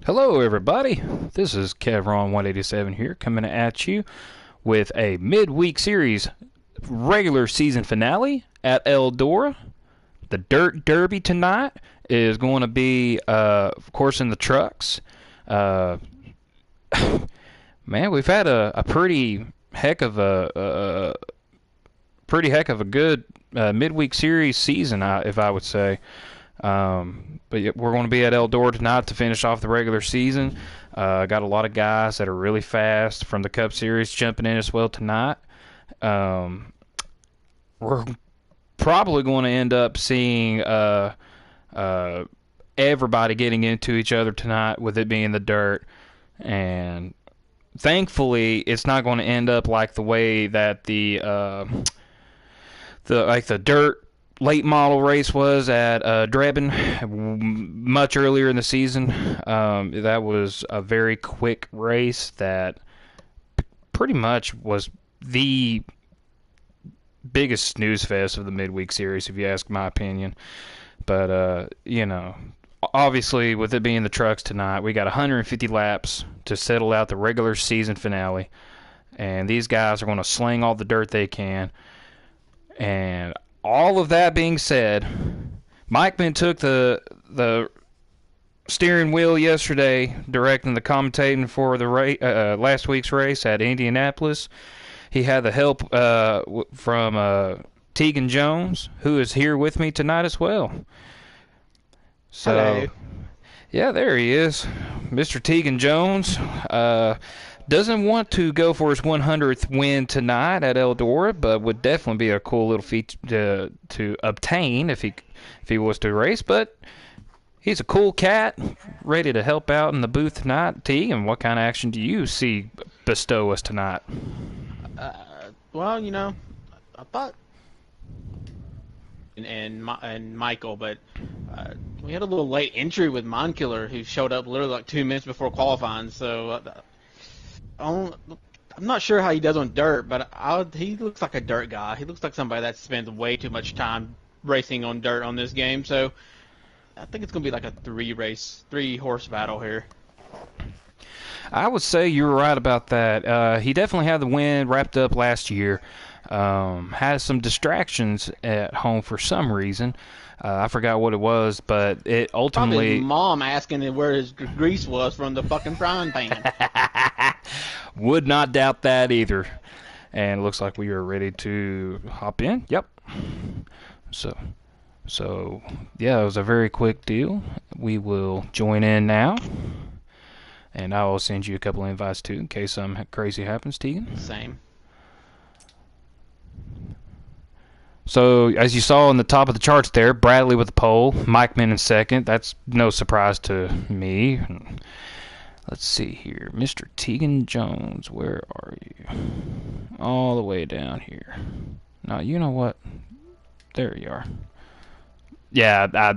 Hello, everybody. This is Kevron187 here, coming at you with a midweek series regular season finale at Dora. The Dirt Derby tonight is going to be, of course, in the trucks. Uh, Man, we've had a pretty heck of a good midweek series season, if I would say. But yeah, we're going to be at Eldora tonight to finish off the regular season. Got a lot of guys that are really fast from the Cup Series jumping in as well tonight. We're probably going to end up seeing everybody getting into each other tonight, with it being the dirt. And thankfully, it's not going to end up like the way that the dirt late model race was at Drebin much earlier in the season. That was a very quick race that pretty much was the biggest snooze fest of the midweek series, if you ask my opinion. But obviously, with it being the trucks tonight, we got 150 laps to settle out the regular season finale, and these guys are going to sling all the dirt they can. And all of that being said, Mike Mann took the steering wheel yesterday, directing the commentating for the last week's race at Indianapolis. He had the help from Tegan Jones, who is here with me tonight as well. So, Hello. yeah, there he is, Mr. Tegan Jones. Doesn't want to go for his 100th win tonight at Eldora, but would definitely be a cool little feat to obtain if he was to race. But he's a cool cat, ready to help out in the booth tonight. Tegan, what kind of action do you see bestow us tonight? Well, I thought and Michael, but we had a little late entry with Monkiller, who showed up literally like 2 minutes before qualifying. So I'm not sure how he does on dirt, but he looks like a dirt guy. He looks like somebody that spends way too much time racing on dirt on this game. So I think it's gonna be like a three horse battle here. I would say you were right about that. He definitely had the win wrapped up last year. Had some distractions at home for some reason. I forgot what it was, but it Probably ultimately... his mom asking him where his grease was from the fucking frying pan. Would not doubt that either. And it looks like we are ready to hop in. Yep. So yeah, it was a very quick deal. We will join in now. And I will send you a couple of invites too, in case something crazy happens, Tegan. Same. So, as you saw on the top of the charts there, Bradley with the pole, Mike Mann in second. That's no surprise to me. Let's see here. Mr. Tegan Jones, where are you? All the way down here. Now, you know what? There you are. Yeah,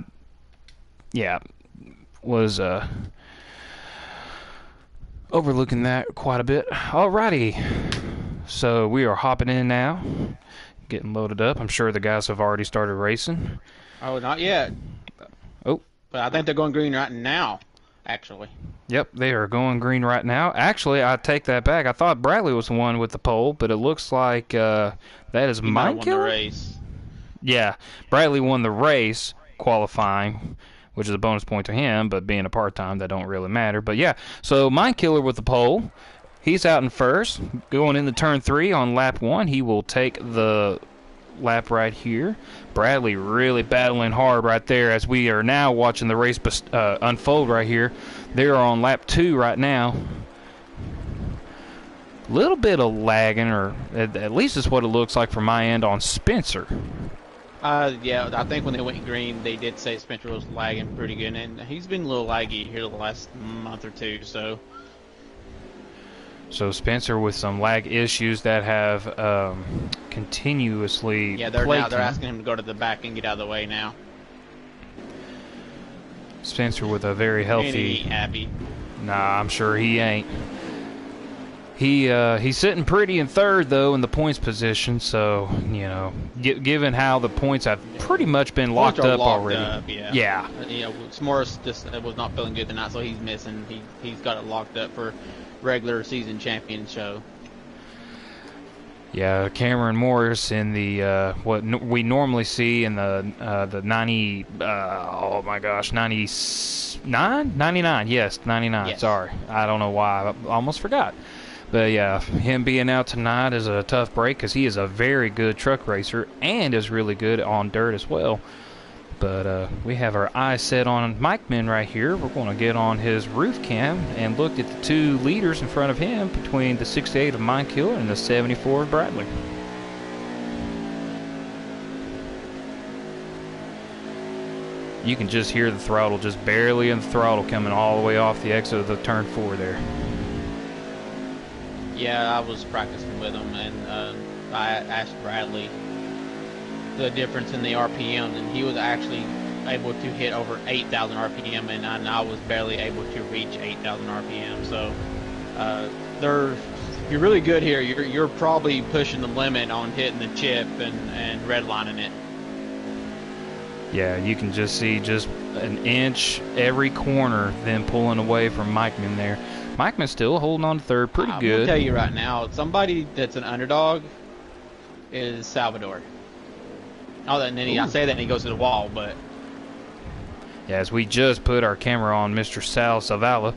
was overlooking that quite a bit. Alrighty. So, we are hopping in now. Getting loaded up. I'm sure the guys have already started racing. Oh, not yet. Oh. But I think they're going green right now, actually. Yep, they are going green right now. Actually, I take that back. I thought Bradley was the one with the pole, but it looks like that is Mike won the race. Yeah, Bradley won the race qualifying, which is a bonus point to him, but being a part-time, that don't really matter. But yeah, so Mind Killer with the pole. He's out in first. Going into turn 3 on lap 1, he will take the lap right here. Bradley really battling hard right there as we are now watching the race unfold right here. They're on lap 2 right now. Little bit of lagging, or at least it's what it looks like from my end on Spencer. Yeah, I think when they went green, they did say Spencer was lagging pretty good, and he's been a little laggy here the last month or two, so... So Spencer with some lag issues that have continuously Yeah, they're plagued him. asking him to go to the back and get out of the way now. Spencer with a very healthy... Ain't he happy? Nah, I'm sure he ain't. He's sitting pretty in third though in the points position. So given how the points have pretty much been locked up already. Yeah. S'mores just was not feeling good tonight, so he's missing. He's got it locked up for regular season champion show. Yeah, Cameron Morris in the what we normally see in the 90 oh my gosh 99 yes 99 Yes. Sorry, I don't know why, I almost forgot. But yeah, him being out tonight is a tough break because he is a very good truck racer and is really good on dirt as well. But we have our eyes set on Mike Min right here. We're going to get on his roof cam and look at the two leaders in front of him between the 68 of Mind Killer and the 74 of Bradley. You can just hear the throttle, just barely in the throttle coming all the way off the exit of the turn 4 there. Yeah, I was practicing with him, and I asked Bradley the difference in the RPM, and he was actually able to hit over 8,000 RPM, and I was barely able to reach 8,000 RPM. So you're really good here. You're probably pushing the limit on hitting the chip and redlining it. Yeah, you can just see just an inch every corner, then pulling away from Mikeman there. Mikeman's still holding on to third pretty good. I'm going to tell you right now, somebody that's an underdog is Salvador. Oh, and then I say that and he goes to the wall, but... Yeah, as we just put our camera on Mr. Sal Zavala,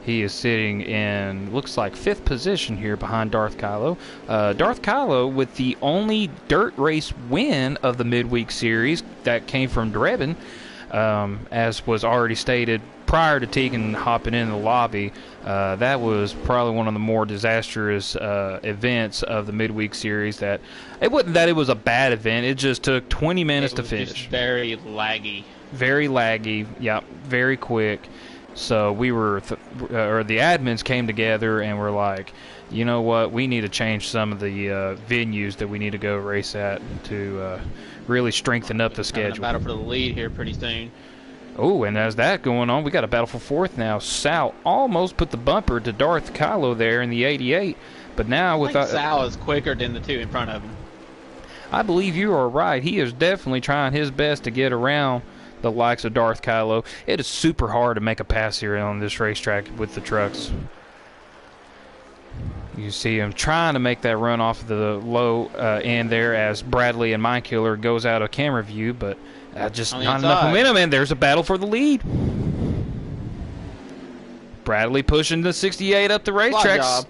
he is sitting in, looks like, 5th position here behind Darth Kylo. Darth Kylo with the only dirt race win of the midweek series that came from Drebin, as was already stated prior to Tegan hopping in the lobby. That was probably one of the more disastrous events of the midweek series. That it wasn't that it was a bad event, it just took 20 minutes to finish. Just very laggy. Very laggy, yeah, very quick. So we were, or the admins came together and were like, you know what, we need to change some of the venues that we need to go race at to really strengthen up the schedule. Battle for the lead here pretty soon. Oh, and as that going on, we got a battle for 4th now. Sal almost put the bumper to Darth Kylo there in the 88, but now with Sal is quicker than the two in front of him. I believe you are right. He is definitely trying his best to get around the likes of Darth Kylo. It is super hard to make a pass here on this racetrack with the trucks. You see him trying to make that run off the low end there as Bradley and Mindkiller goes out of camera view, but just not enough momentum, and there's a battle for the lead. Bradley pushing the 68 up the racetrack.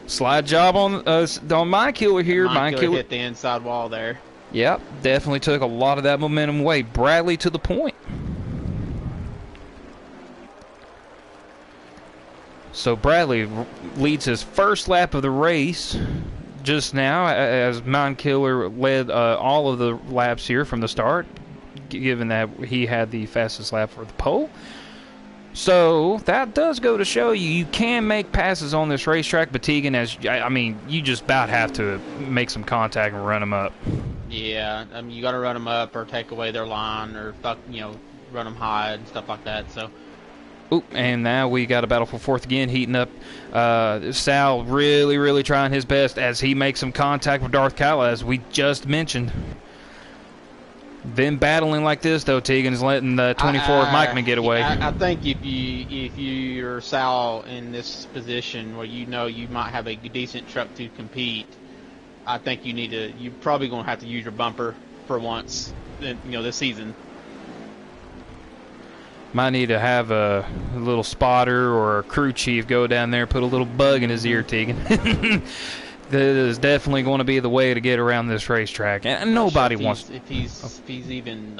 Slide job on Mindkiller here. Mindkiller hit the inside wall there. Yep, definitely took a lot of that momentum away. Bradley to the point. So Bradley leads his first lap of the race just now, as Mindkiller led all of the laps here from the start, given that he had the fastest lap for the pole. So that does go to show you can make passes on this racetrack, but Tegan, you just about have to make some contact and run them up. Yeah, you got to run them up or take away their line or run them high and stuff like that. So. Oop, and now we got a battle for 4th again, heating up. Sal really, really trying his best as he makes some contact with Darth Kylo, as we just mentioned. Them battling like this, though, Tegan's letting the 24 of Mikeman get away. I think if you're Sal in this position where you might have a decent truck to compete, I think you're probably going to have to use your bumper for once, this season. Might need to have a little spotter or a crew chief go down there and put a little bug in his ear, Tegan. That is definitely going to be the way to get around this racetrack, and nobody wants. If he's even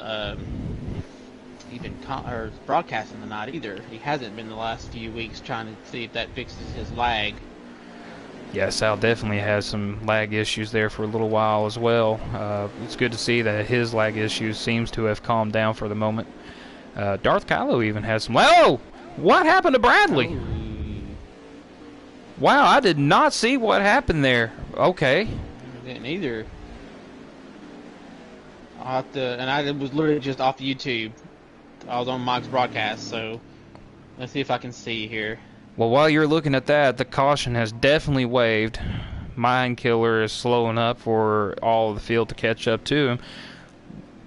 broadcasting tonight either. He hasn't been the last few weeks, trying to see if that fixes his lag. Yeah, Sal definitely has some lag issues there for a little while as well. It's good to see that his lag issues seems to have calmed down for the moment. Darth Kylo even has some. Whoa! What happened to Bradley? Oh. Wow, I did not see what happened there. Okay. I didn't either. I was literally just off YouTube. I was on Mike's broadcast, so let's see if I can see here. Well, while you're looking at that, the caution has definitely waved. Mind Killer is slowing up for all of the field to catch up to him.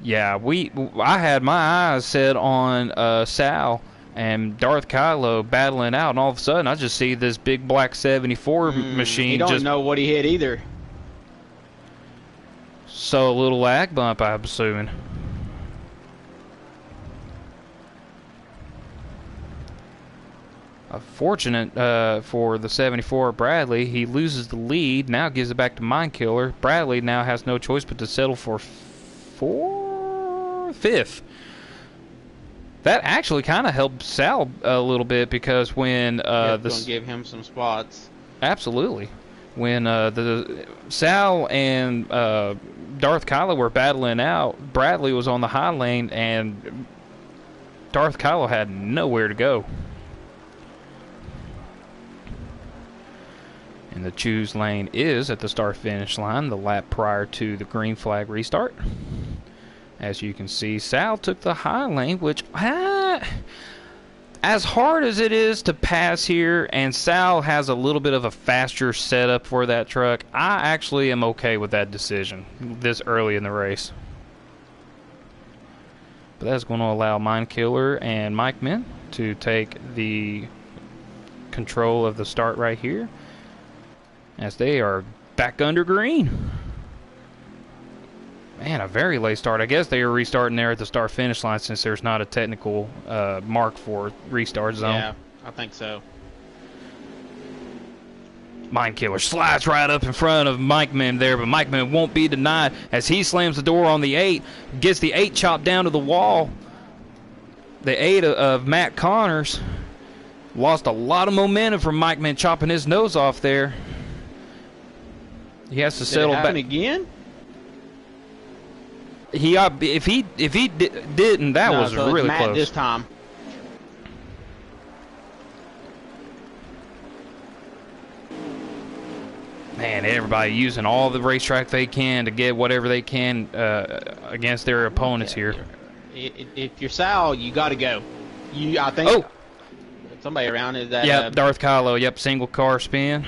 Yeah, I had my eyes set on Sal and Darth Kylo battling out, and all of a sudden I just see this big black 74 He machine don't just know what he hit either. so a little lag bump, I'm assuming. Fortunate for the 74 Bradley, he loses the lead, now gives it back to Mind Killer. Bradley now has no choice but to settle for fifth. That actually kind of helped Sal a little bit because when Going to give him some spots. Absolutely, when the Sal and Darth Kylo were battling out, Bradley was on the high lane and Darth Kylo had nowhere to go. And the choose lane is at the start-finish line, the lap prior to the green flag restart. As you can see, Sal took the high lane, which, as hard as it is to pass here, and Sal has a little bit of a faster setup for that truck, I actually am okay with that decision this early in the race. But that's going to allow Mind Killer and Mike Min to take the control of the start right here, as they are back under green. Man, a very late start. I guess they were restarting there at the start-finish line since there's not a technical mark for restart zone. Yeah, I think so. Mind Killer slides right up in front of Mike Man there, but Mike Man won't be denied as he slams the door on the 8, gets the 8 chopped down to the wall. The 8 of Matt Connors lost a lot of momentum from Mike Man chopping his nose off there. He has to settle back. Did it happen again? If he didn't, that was so really it's Matt close. This time. Man, everybody using all the racetrack they can to get whatever they can against their opponents here. If you're Sal, you got to go. I think somebody around is that. Yep, Darth Kylo. Yep, single car spin.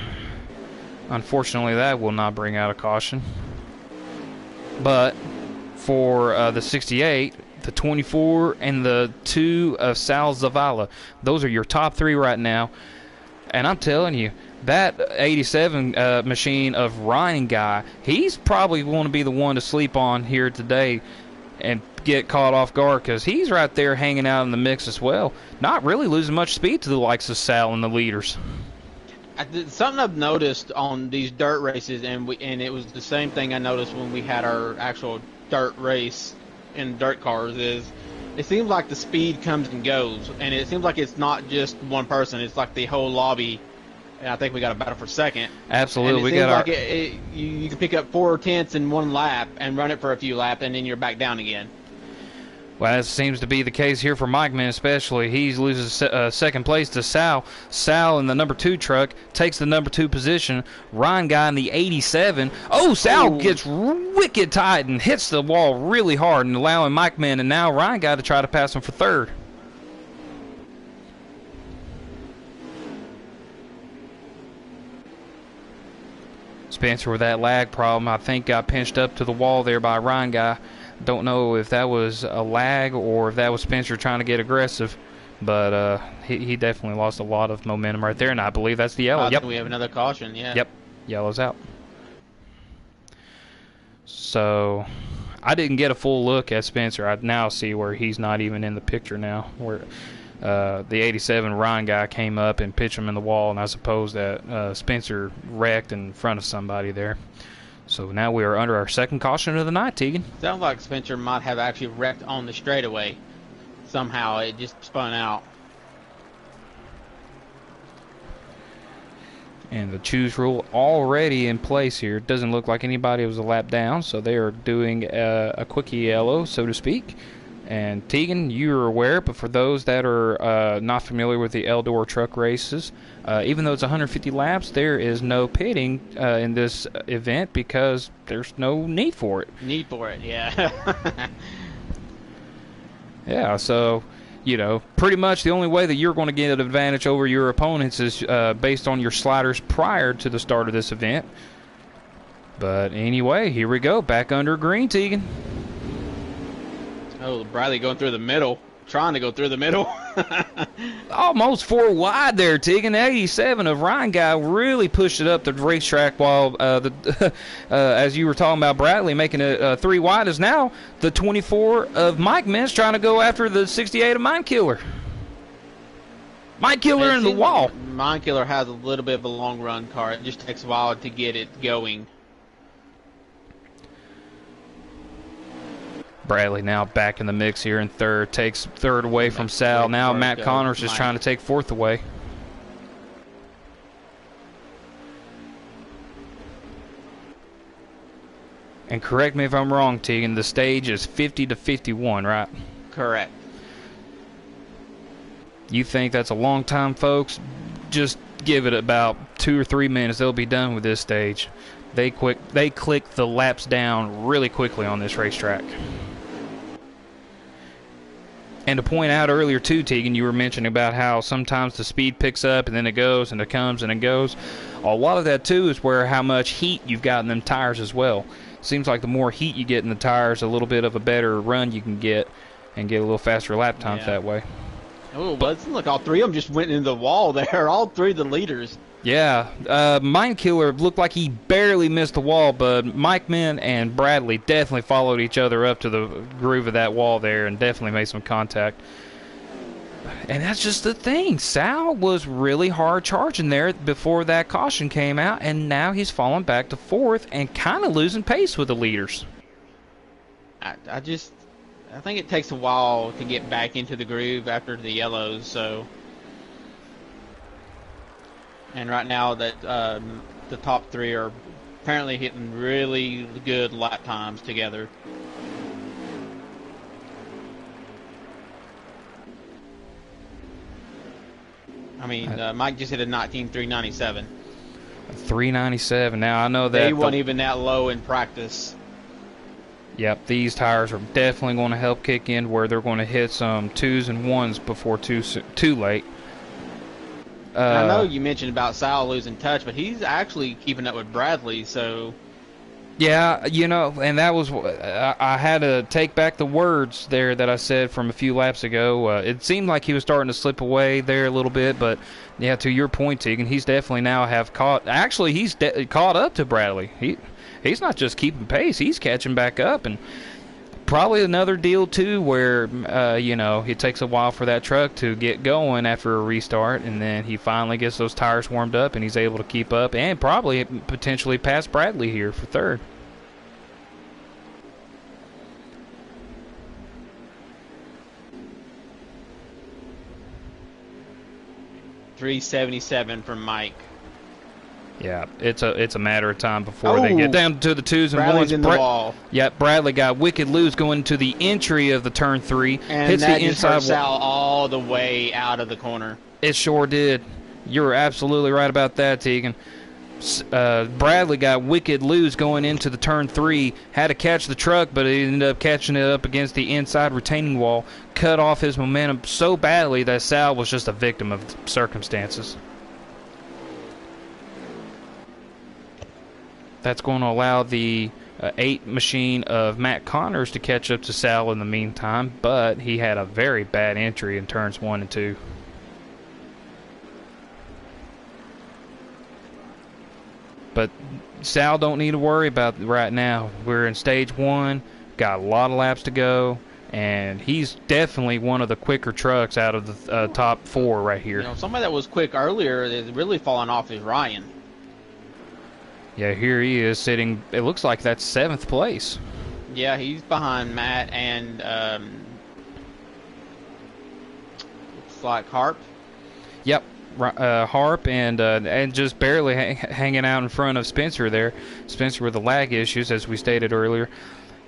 Unfortunately, that will not bring out a caution. But for the 68, the 24, and the 2 of Sal Zavala, those are your top 3 right now. And I'm telling you, that 87 machine of Ryan Guy, he's probably going to be the one to sleep on here today and get caught off guard, because he's right there hanging out in the mix as well. Not really losing much speed to the likes of Sal and the leaders. Something I've noticed on these dirt races, and it was the same thing I noticed when we had our actual dirt race in dirt cars, is it seems like the speed comes and goes, and it seems like it's not just one person, it's like the whole lobby. And I think we got a battle for second. Absolutely. We got like you can pick up 4/10 in one lap and run it for a few laps, and then you're back down again. Well, that seems to be the case here for Mike Man especially. He loses second place to Sal. Sal in the number 2 truck takes the number 2 position. Ryan Guy in the 87. Oh, Sal gets wicked tight and hits the wall really hard, and allowing Mike Man and now Ryan Guy to try to pass him for 3rd. Spencer with that lag problem, I think, got pinched up to the wall there by Ryan Guy. Don't know if that was a lag or if that was Spencer trying to get aggressive, but he definitely lost a lot of momentum right there, and I believe that's the yellow. Yep. We have another caution, yeah. Yep, yellow's out. So I didn't get a full look at Spencer. I now see where he's not even in the picture now, where the 87 Ryan Guy came up and pitched him in the wall, and I suppose that Spencer wrecked in front of somebody there. So now we are under our second caution of the night, Tegan. Sounds like Spencer might have actually wrecked on the straightaway. Somehow it just spun out. And the choose rule already in place here. It doesn't look like anybody was a lap down, so they are doing a quickie yellow, so to speak. And Tegan, you're aware, but for those that are not familiar with the Eldor truck races, even though it's 150 laps, there is no pitting in this event because there's no need for it. Need for it, yeah. Yeah, so pretty much the only way that you're going to get an advantage over your opponents is based on your sliders prior to the start of this event. But anyway, here we go, back under green, Tegan. Oh, Bradley going through the middle, trying to go through the middle. Almost 4 wide there, Tegan. 87 of Ryan Guy really pushed it up the racetrack, while as you were talking about Bradley making it 3 wide, is now the 24 of Mike Mintz trying to go after the 68 of Mind Killer. Mind Killer in the wall. Mind Killer has a little bit of a long run car. It just takes a while to get it going. Bradley now back in the mix here in third, takes third away from Sal. Now Matt Connors is trying to take fourth away. And correct me if I'm wrong, Tegan, the stage is 50 to 51, right? Correct. You think that's a long time, folks? Just give it about 2 or 3 minutes. They'll be done with this stage. They click the laps down really quickly on this racetrack. And to point out earlier too, Tegan, you were mentioning about how sometimes the speed picks up and then it goes and it comes and it goes. A lot of that too is where how much heat you've got in them tires as well. Seems like the more heat you get in the tires, a little bit of a better run you can get and get a little faster lap times that way. Oh, but look, all 3 of them just went into the wall there. All 3 of the leaders. Yeah, Mind Killer looked like he barely missed the wall, but Mike Mintz and Bradley definitely followed each other up to the groove of that wall there and definitely made some contact. And that's just the thing. Sal was really hard charging there before that caution came out, and now he's fallen back to fourth and kind of losing pace with the leaders. I think it takes a while to get back into the groove after the yellows, so... And right now that the top 3 are apparently hitting really good lap times together. I mean, Mike just hit a 19.397. 397. Now I know that they weren't even that low in practice. Yep, these tires are definitely going to help kick in where they're going to hit some 2s and 1s before too late. I know you mentioned about Sal losing touch, but he's actually keeping up with Bradley, so... Yeah, and that was... I had to take back the words there that I said from a few laps ago. It seemed like he was starting to slip away there a little bit, but, yeah, to your point, Tegan, he's definitely now have caught... Actually, he's caught up to Bradley. He's not just keeping pace, he's catching back up, and... Probably another deal, too, where, it takes a while for that truck to get going after a restart, and then he finally gets those tires warmed up, and he's able to keep up, and probably potentially pass Bradley here for third. .377 from Mike. Yeah, it's a matter of time before they get down to the 2s and Bradley's 1s. In the wall. Yep, Bradley got wicked loose going to the entry of the turn 3. And hits that the just inside hurt Sal all the way out of the corner. It sure did. You're absolutely right about that, Tegan. Bradley got wicked loose going into the turn 3. Had to catch the truck, but he ended up catching it up against the inside retaining wall. Cut off his momentum so badly that Sal was just a victim of circumstances. That's going to allow the 8 machine of Matt Connors to catch up to Sal in the meantime, but he had a very bad entry in turns 1 and 2. But Sal don't need to worry about it right now. We're in stage 1, got a lot of laps to go, and he's definitely one of the quicker trucks out of the top 4 right here. Somebody that was quick earlier is really falling off is Ryan. Yeah, here he is sitting, it looks like that's 7th place. Yeah, he's behind Matt and looks like Harp. Yep, Harp and just barely hanging out in front of Spencer there. Spencer with the lag issues, as we stated earlier.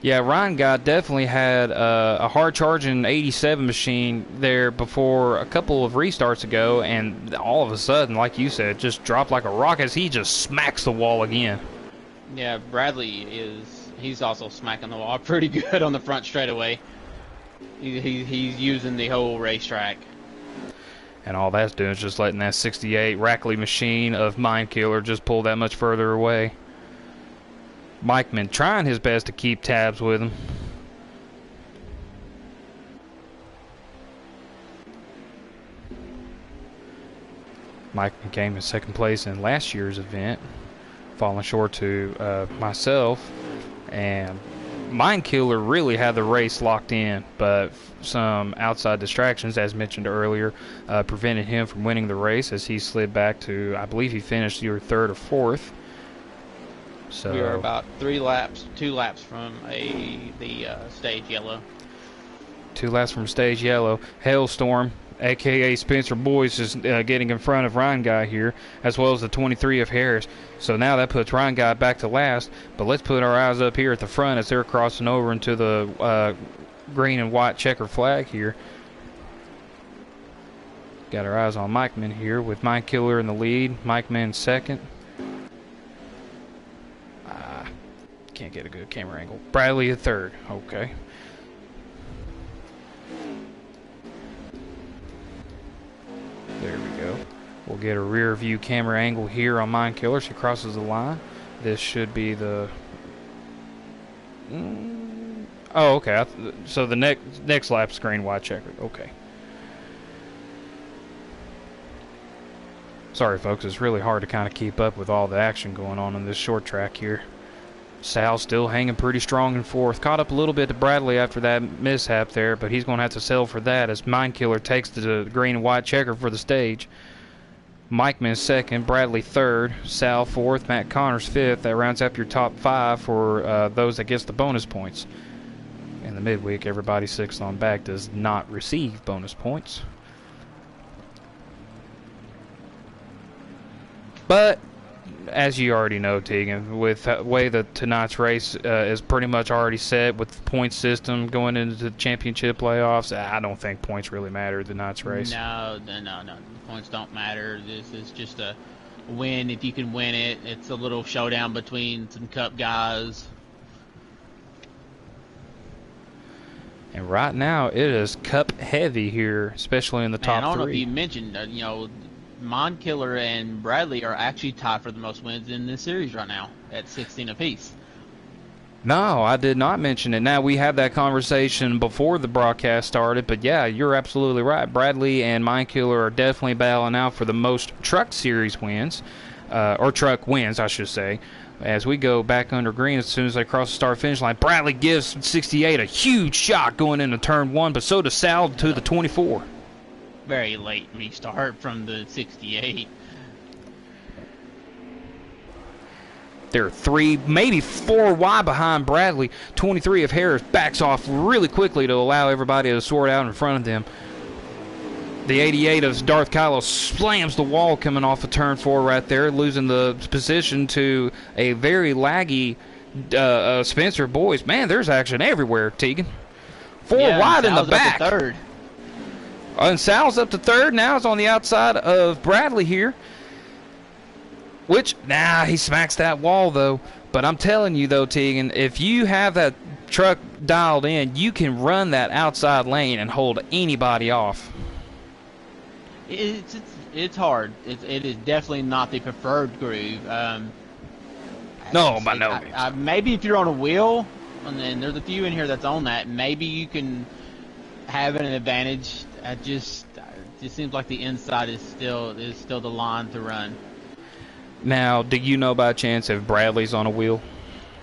Yeah, Ryan definitely had a hard charging 87 machine there before a couple of restarts ago, and all of a sudden, like you said, just dropped like a rock as he just smacks the wall again. Yeah, Bradley he's also smacking the wall pretty good on the front straightaway. He's using the whole racetrack. And all that's doing is just letting that 68 Rackley machine of Mind Killer just pull that much further away. Mikeman trying his best to keep tabs with him. Mikeman came in second place in last year's event, falling short to myself. And Mind Killer really had the race locked in, but some outside distractions, as mentioned earlier, prevented him from winning the race as he slid back to, I believe he finished either third or fourth. So we are about 2 laps from the stage yellow. 2 laps from stage yellow. Hailstorm, aka Spencer Boyce, is getting in front of Ryan Guy here, as well as the 23 of Harris. So now that puts Ryan Guy back to last. But let's put our eyes up here at the front as they're crossing over into the green and white checkered flag here. Got our eyes on Mikeman here with Mind Killer in the lead. Mikeman second. Can't get a good camera angle. Bradley at third. Okay. There we go. We'll get a rear view camera angle here on Mind Killer. She crosses the line. This should be the... Oh, okay. So the next lap's green, white, checkered. Okay. Sorry, folks. It's really hard to kind of keep up with all the action going on this short track here. Sal still hanging pretty strong in fourth. Caught up a little bit to Bradley after that mishap there, but he's going to have to settle for that as Mind Killer takes the green and white checker for the stage. Mikeman second, Bradley third, Sal fourth, Matt Connors fifth. That rounds up your top 5 for those that gets the bonus points. In the midweek, everybody sixth on back does not receive bonus points. But as you already know, Tegan, with the way that tonight's race is pretty much already set with the point system going into the championship playoffs, I don't think points really matter in tonight's race. No. Points don't matter. This is just a win if you can win it. It's a little showdown between some cup guys. And right now, it is cup heavy here, especially in the top 3. I don't know if you mentioned, Mind Killer and Bradley are actually tied for the most wins in this series right now at 16 apiece. No, I did not mention it. Now, we had that conversation before the broadcast started, but yeah, you're absolutely right. Bradley and Mind Killer are definitely battling out for the most truck series wins, or truck wins, I should say. As we go back under green, as soon as they cross the start-finish line, Bradley gives 68 a huge shot going into turn 1, but so does Sal to the 24. Very late restart from the 68. They're 3, maybe 4 wide behind Bradley. 23 of Harris backs off really quickly to allow everybody to sort out in front of them. The 88 of Darth Kylo slams the wall coming off of turn 4 right there, losing the position to a very laggy Spencer Boyce. Man, there's action everywhere, Tegan. 4 wide in the back. Third. And Sal's up to third. Now it's on the outside of Bradley here. Which, he smacks that wall, though. But I'm telling you, though, Tegan, if you have that truck dialed in, you can run that outside lane and hold anybody off. It's hard. It is definitely not the preferred groove. No, by no means. Maybe if you're on a wheel, and then there's a few in here that's on that, maybe you can have an advantage. It just seems like the inside is still the line to run. Now, do you know by chance if Bradley's on a wheel?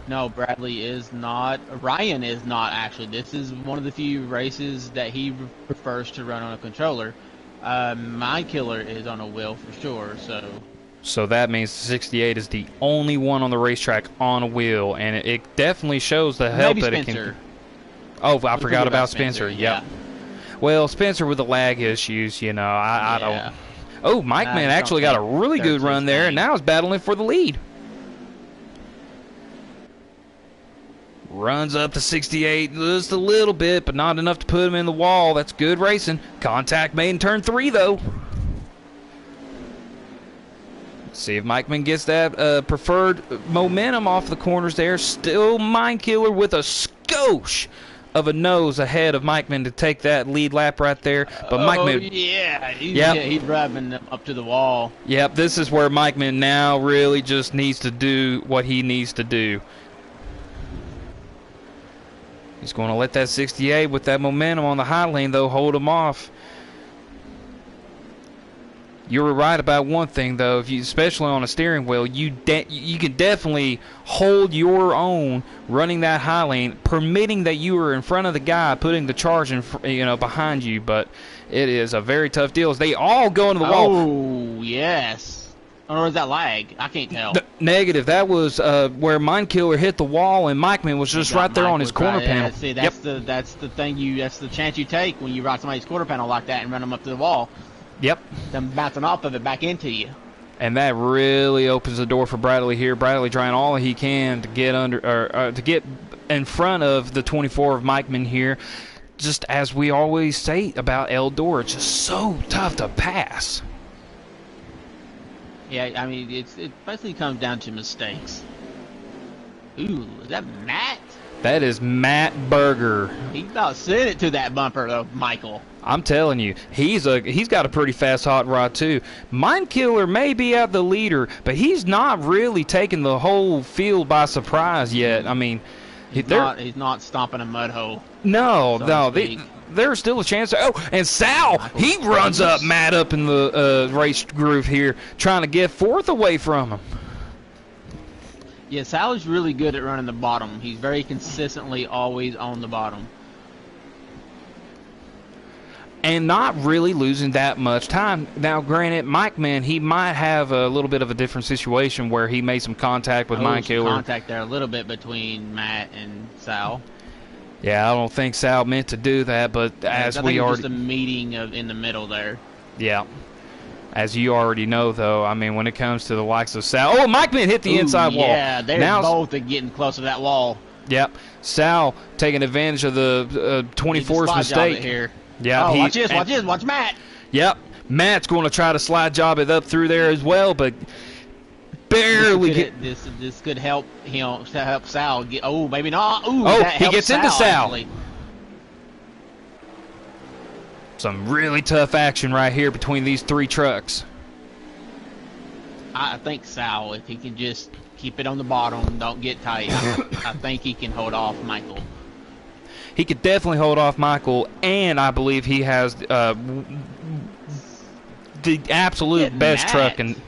No, Bradley is not. Ryan is not, actually. This is one of the few races that he prefers to run on a controller. Mind Killer is on a wheel for sure, so that means the 68 is the only one on the racetrack on a wheel, and it definitely shows the help that Spencer. It can. Oh, I forgot about Spencer. Yep. Well, Spencer with the lag issues, I don't. Oh, Mikeman actually got a really good run there, and now is battling for the lead. Runs up to 68 just a little bit, but not enough to put him in the wall. That's good racing. Contact made in turn 3, though. Let's see if Mikeman gets that preferred momentum off the corners there. Still Mind Killer with a skosh of a nose ahead of Mikeman to take that lead lap right there. But Mikeman, yeah, yep. he's driving them up to the wall. Yep, this is where Mikeman now really just needs to do what he needs to do. He's going to let that 68 with that momentum on the high lane, though, hold him off. You were right about one thing, though. If you, especially on a steering wheel, you can definitely hold your own running that high lane, permitting that you are in front of the guy putting the charge in, behind you. But it is a very tough deal. As they all go into the wall. Oh yes. Or is that lag? I can't tell. Negative. That was where Mindkiller hit the wall, and Mikeman was just right there on his corner panel. See, that's the thing that's the chance you take when you ride somebody's quarter panel like that and run them up to the wall. Yep. Them bouncing off of it back into you. And that really opens the door for Bradley here. Bradley trying all he can to get to get in front of the 24 of Mikeman here. Just as we always say about Dora, it's just so tough to pass. Yeah, I mean, it basically comes down to mistakes. Ooh, is that Matt? That is Matt Berger. He about sent it to that bumper, though, Michael. I'm telling you, he's got a pretty fast hot rod too. Mindkiller may be out the leader, but he's not really taking the whole field by surprise yet. I mean, he's not stomping a mud hole. No, there's still a chance. And Sal, he runs up Matt up in the race groove here, trying to get fourth away from him. Yeah, Sal is really good at running the bottom. He's very consistently always on the bottom. And not really losing that much time. Now, granted, Mikeman, he might have a little bit of a different situation where he made some contact with Mindkiller. Contact there a little bit between Matt and Sal. Yeah, I don't think Sal meant to do that, but as we already... just a meeting in the middle there. Yeah. As you already know, though, I mean, when it comes to the likes of Sal... Oh, Mikeman hit the inside wall. Yeah, they're both getting close to that wall. Yep. Sal taking advantage of the 24's mistake. Here. Yeah. Oh, watch Matt. Yep. Matt's going to try to slide job it up through there as well, but barely this could help him, help Sal get... Oh, maybe not. Ooh, he gets into Sal. Actually. Some really tough action right here between these three trucks. I think Sal, if he can just keep it on the bottom, don't get tight, I think he can hold off Michael. He could definitely hold off Michael, and I believe he has the absolute best truck. And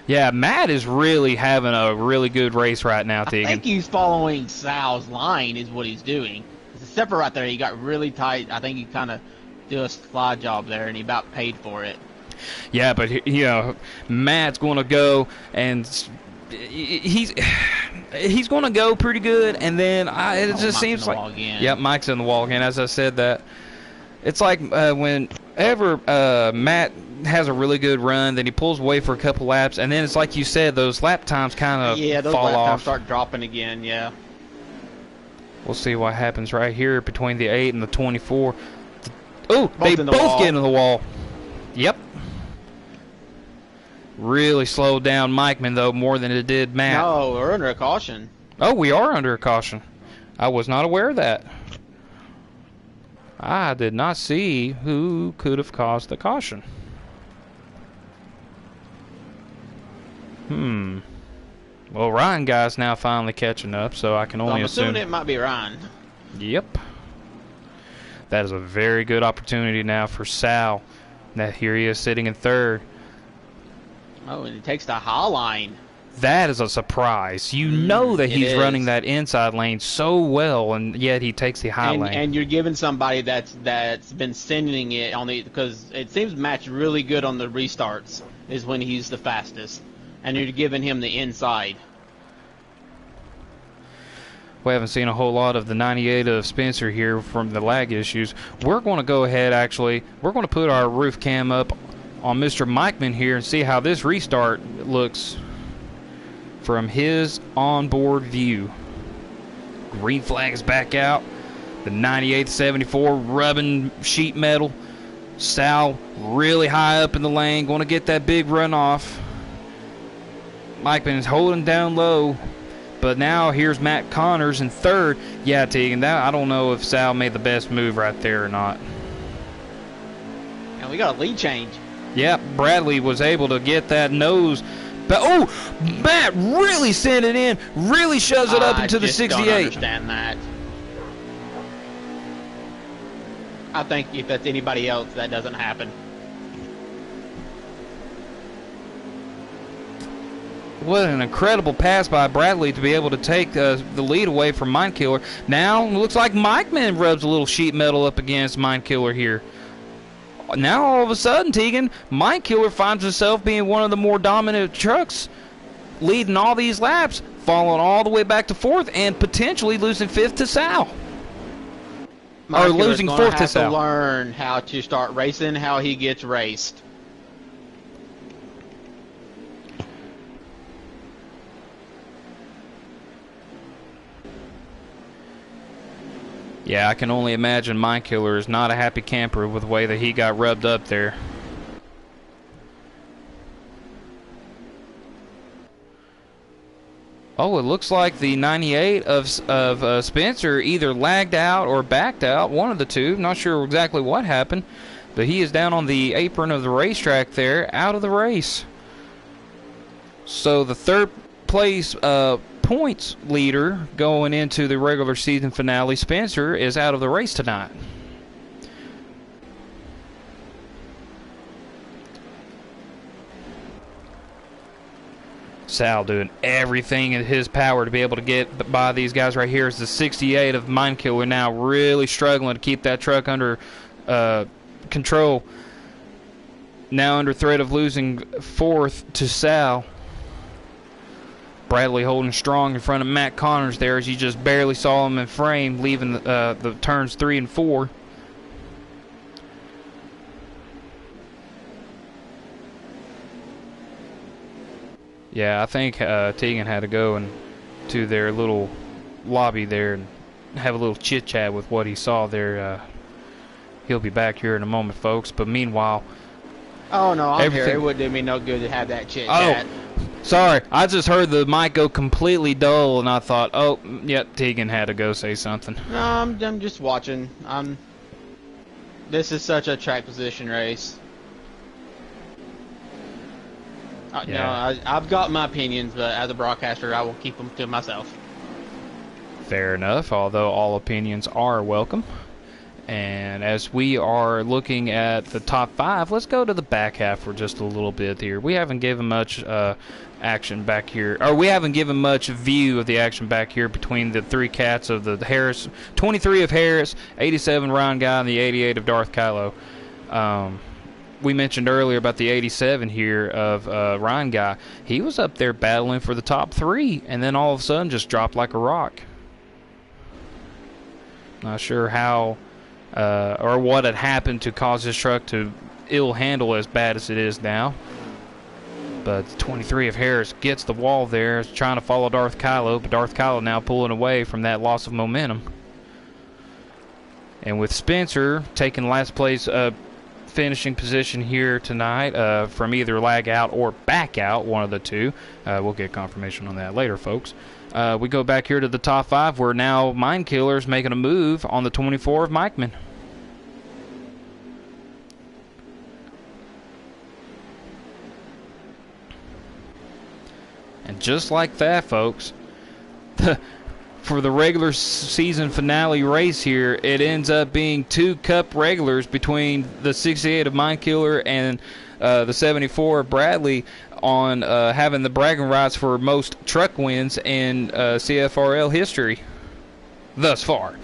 yeah, Matt is really having a really good race right now, Tegan. I think he's following Sal's line is what he's doing. Except for right there, he got really tight. I think he kind of did a slide job there, and he about paid for it. Yeah, but Matt's going to go, and he's going to go pretty good, and then it just seems like Mike's in the wall again. As I said, that it's like whenever Matt has a really good run, then he pulls away for a couple laps, and then it's like you said, those lap times kind of fall lap off. Times start dropping again. Yeah. We'll see what happens right here between the 8 and the 24. They both get into the wall. Yep. Really slowed down Mikeman, though, more than it did Matt. No, we're under a caution. Oh, we are under a caution. I was not aware of that. I did not see who could have caused the caution. Well, Ryan guy's now finally catching up, so I can only assume... I'm assuming it might be Ryan. Yep. That is a very good opportunity now for Sal. Now here he is sitting in third. Oh, and it takes the high line. That is a surprise. You know that he's running that inside lane so well, and yet he takes the high lane. And you're giving somebody that's been sending it on the, because it seems Matt's really good on the restarts is when he's the fastest, and you're giving him the inside. We haven't seen a whole lot of the 98 of Spencer here from the lag issues. We're going to go ahead, actually. We're going to put our roof cam up on Mr. Mikeman here and see how this restart looks from his onboard view. Green flag's back out. The 98-74 rubbing sheet metal. Sal really high up in the lane, going to get that big runoff. Mikeman is holding down low, But now here's Matt Connors in third. Yeah, Tegan, I don't know if Sal made the best move right there or not. And we got a lead change. Yeah, Bradley was able to get that nose. But oh, Matt really sent it in, really shoves it up into the 68. I don't understand that. I think if that's anybody else, that doesn't happen. What an incredible pass by Bradley to be able to take the lead away from Mindkiller. Now, looks like Mikeman rubs a little sheet metal up against Mindkiller here. Now, all of a sudden, Tegan, Mindkiller finds himself being one of the more dominant trucks, leading all these laps, falling all the way back to fourth, and potentially losing fifth to Sal. Or losing fourth to Sal. To learn how to start racing, how he gets raced. Yeah, I can only imagine Mindkiller is not a happy camper with the way that he got rubbed up there. Oh, it looks like the 98 of Spencer either lagged out or backed out, one of the two. Not sure exactly what happened, but he is down on the apron of the racetrack there, out of the race. So the third place points leader going into the regular season finale, Spencer, is out of the race tonight. Sal doing everything in his power to be able to get by these guys right here. Is the 68 of Mindkiller now really struggling to keep that truck under control. Now under threat of losing fourth to Sal. Bradley holding strong in front of Matt Connors there as you just barely saw him in frame, leaving the turns 3 and 4. Yeah, I think Tegan had to go to their little lobby there and have a little chit-chat with what he saw there. He'll be back here in a moment, folks. But meanwhile... Oh, no, I'm here. It wouldn't do me no good to have that chit-chat. Oh, sorry. I just heard the mic go completely dull, and I thought, oh, yeah, Tegan had to go say something. No, I'm just watching. This is such a track position race. Yeah. No, I've got my opinions, but as a broadcaster, I will keep them to myself. Fair enough, although all opinions are welcome. And as we are looking at the top 5, let's go to the back half for just a little bit here. We haven't given much action back here, or we haven't given much view of the action back here between the three cats of the Harris, 23 of Harris, 87 Ryan Guy, and the 88 of Darth Kylo. We mentioned earlier about the 87 here of Ryan Guy. He was up there battling for the top 3, and then all of a sudden just dropped like a rock. Not sure how or what had happened to cause his truck to ill handle as bad as it is now. But 23 of Harris gets the wall there, trying to follow Darth Kylo, but Darth Kylo now pulling away from that loss of momentum. And with Spencer taking last place finishing position here tonight from either lag out or back out, one of the two. We'll get confirmation on that later, folks. We go back here to the top 5 where now Mindkiller's making a move on the 24 of Mikeman. And just like that, folks, for the regular season finale race here, it ends up being 2 Cup regulars between the 68 of Mindkiller and the 74 of Bradley on having the bragging rights for most truck wins in CFRL history thus far.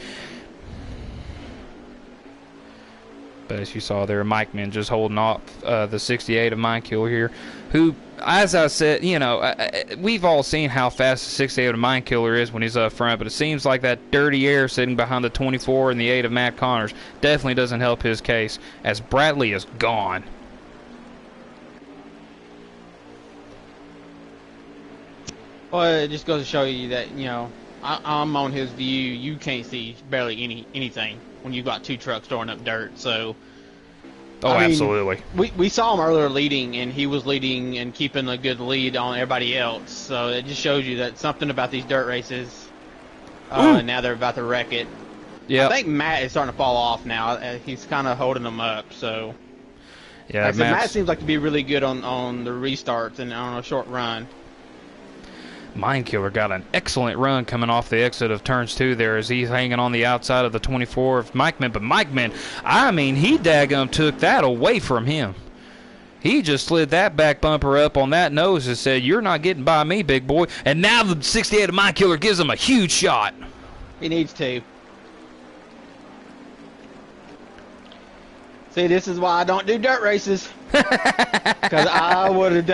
But as you saw there, Mikeman just holding off the 68 of Mindkiller here, who, as I said, you know, we've all seen how fast the 68 of Mindkiller is when he's up front, but it seems like that dirty air sitting behind the 24 and the 8 of Matt Connors definitely doesn't help his case, as Bradley is gone. Well, it just goes to show you that, you know, I'm on his view. You can't see barely anything when you've got 2 trucks throwing up dirt. So Oh, I mean, absolutely. we saw him earlier leading, and he was leading and keeping a good lead on everybody else. So it just shows you that something about these dirt races. Ooh. And now they're about to wreck it. Yeah. I think Matt is starting to fall off now. He's kind of holding them up. So Yeah, like I said, Matt seems like to be really good on the restarts and on a short run. Mindkiller got an excellent run coming off the exit of turns 2 there as he's hanging on the outside of the 24 of Mikeman. But Mikeman, I mean, he daggum took that away from him. He just slid that back bumper up on that nose and said, "You're not getting by me, big boy." And now the 68 of Mindkiller gives him a huge shot. He needs to. See, this is why I don't do dirt races. Because I would have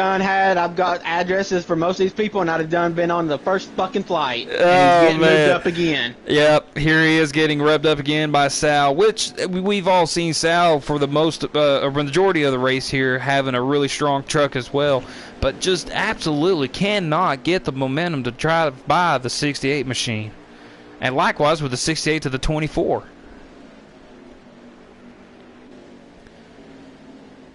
I've got addresses for most of these people, and I'd have been on the first fucking flight. And he's getting moved up again. Yep, here he is getting rubbed up again by Sal, which we've all seen Sal for the majority of the race here having a really strong truck as well, but just absolutely cannot get the momentum to try to buy the 68 machine. And likewise with the 68 to the 24.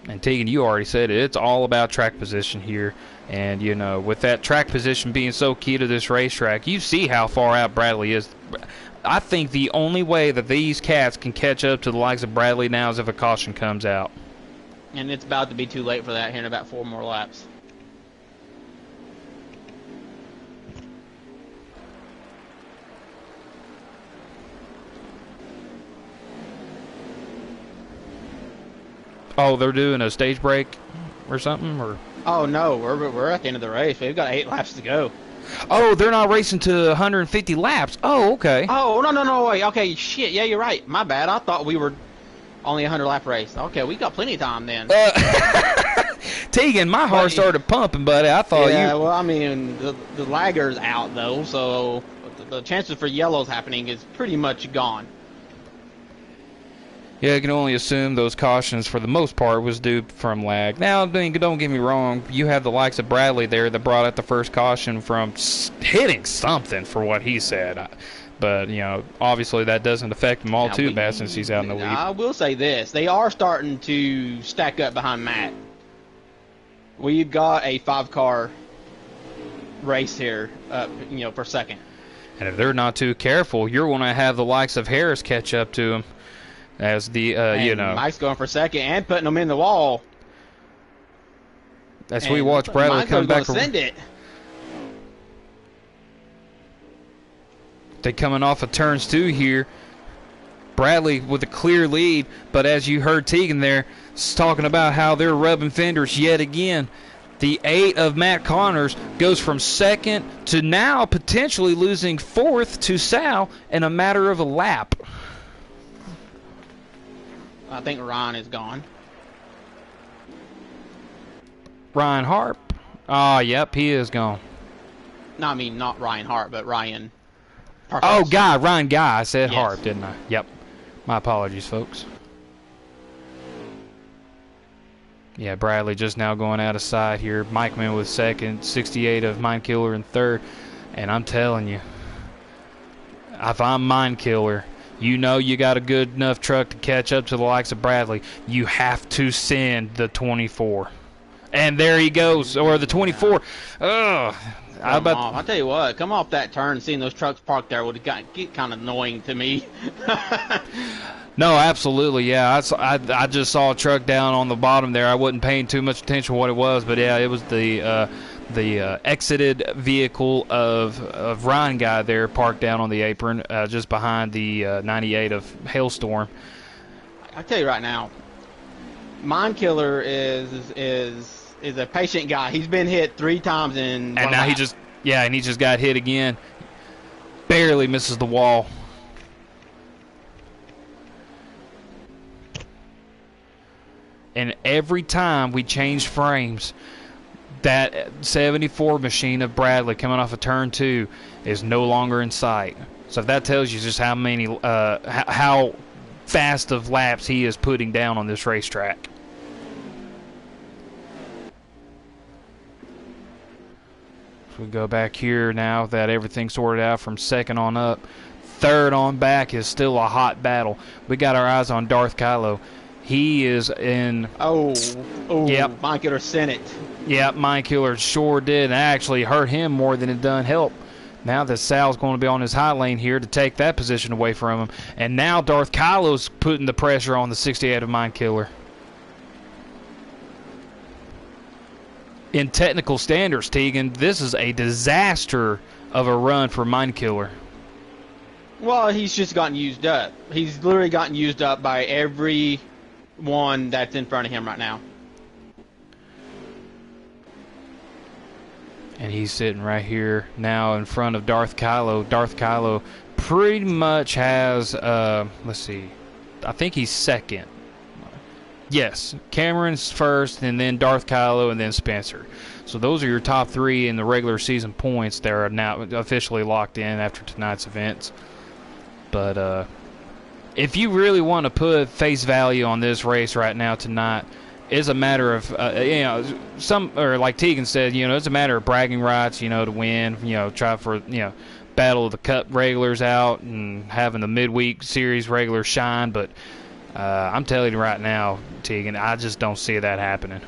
And Tegan, you already said it. It's all about track position here. And, you know, with that track position being so key to this racetrack, you see how far out Bradley is. I think the only way that these cats can catch up to the likes of Bradley now is if a caution comes out. And it's about to be too late for that here in about 4 more laps. Oh, they're doing a stage break or something? Or Oh, no, we're at the end of the race. We've got 8 laps to go. oh, they're not racing to 150 laps. Oh, okay. Oh, no, wait. Okay, shit. Yeah, you're right. My bad. I thought we were only a 100-lap race. Okay, we got plenty of time then. Tegan, my heart started pumping, buddy. I thought yeah, well, I mean, the lagger's out, though, so the chances for yellows happening is pretty much gone. Yeah, I can only assume those cautions, for the most part, was due from lag. Now, don't get me wrong. You have the likes of Bradley there that brought out the first caution from hitting something, for what he said. But, you know, obviously that doesn't affect him all too bad since he's out in the lead. I will say this. They are starting to stack up behind Matt. We've got a 5-car race here up, you know, per second. And if they're not too careful, you're going to have the likes of Harris catch up to him. As the, you know. Mike's going for second and putting them in the wall. As we watch Bradley come back. Send it. They coming off of turns 2 here. Bradley with a clear lead, but as you heard Tegan there talking about how they're rubbing fenders yet again. The 8 of Matt Connors goes from second to now potentially losing 4th to Sal in a matter of a lap. I think Ryan is gone. Ryan Harp? Oh, yep, he is gone. No, I mean, not Ryan Hart, but Ryan Parkhurst. Oh, Ryan Guy. I said Yes. Harp, didn't I? Yep. My apologies, folks. Yeah, Bradley just now going out of sight here. Mikeman with second, 68 of Mindkiller in third. And I'm telling you, if I'm Mindkiller, you know you got a good enough truck to catch up to the likes of Bradley. You have to send the 24. And there he goes, or the 24. Ugh. I'll tell you what, come off that turn, seeing those trucks parked there would get kind of annoying to me. No, absolutely, yeah. I just saw a truck down on the bottom there. I wasn't paying too much attention to what it was, but yeah, it was the exited vehicle of Ryan Guy there parked down on the apron just behind the 98 of Hailstorm. I'll tell you right now, Mindkiller is a patient guy. He's been hit 3 times in and one now lap. he just got hit again. Barely misses the wall. And every time we change frames, that 74 machine of Bradley coming off of turn 2 is no longer in sight. So if that tells you just how many, how fast of laps he is putting down on this racetrack. So we go back here now that everything's sorted out from second on up. Third on back is still a hot battle. We got our eyes on Darth Kylo. He is in. Oh, Yep. Monkiller sent it. Yep, Mind Killer sure did. And actually hurt him more than it done help. Now that Sal's going to be on his high lane here to take that position away from him. And now Darth Kylo's putting the pressure on the 68 of Mind Killer. In technical standards, Tegan, this is a disaster of a run for Mind Killer. Well, he's just gotten used up. He's literally gotten used up by every one that's in front of him right now. And he's sitting right here now in front of Darth Kylo. Darth Kylo pretty much has, let's see, I think he's second. Yes, Cameron's first, and then Darth Kylo, and then Spencer. So those are your top three in the regular season points that are now officially locked in after tonight's events. But if you really want to put face value on this race right now tonight, it's a matter of, or like Tegan said, it's a matter of bragging rights, to win, try for, battle of the Cup regulars out and having the midweek series regulars shine. But I'm telling you right now, Tegan, I just don't see that happening.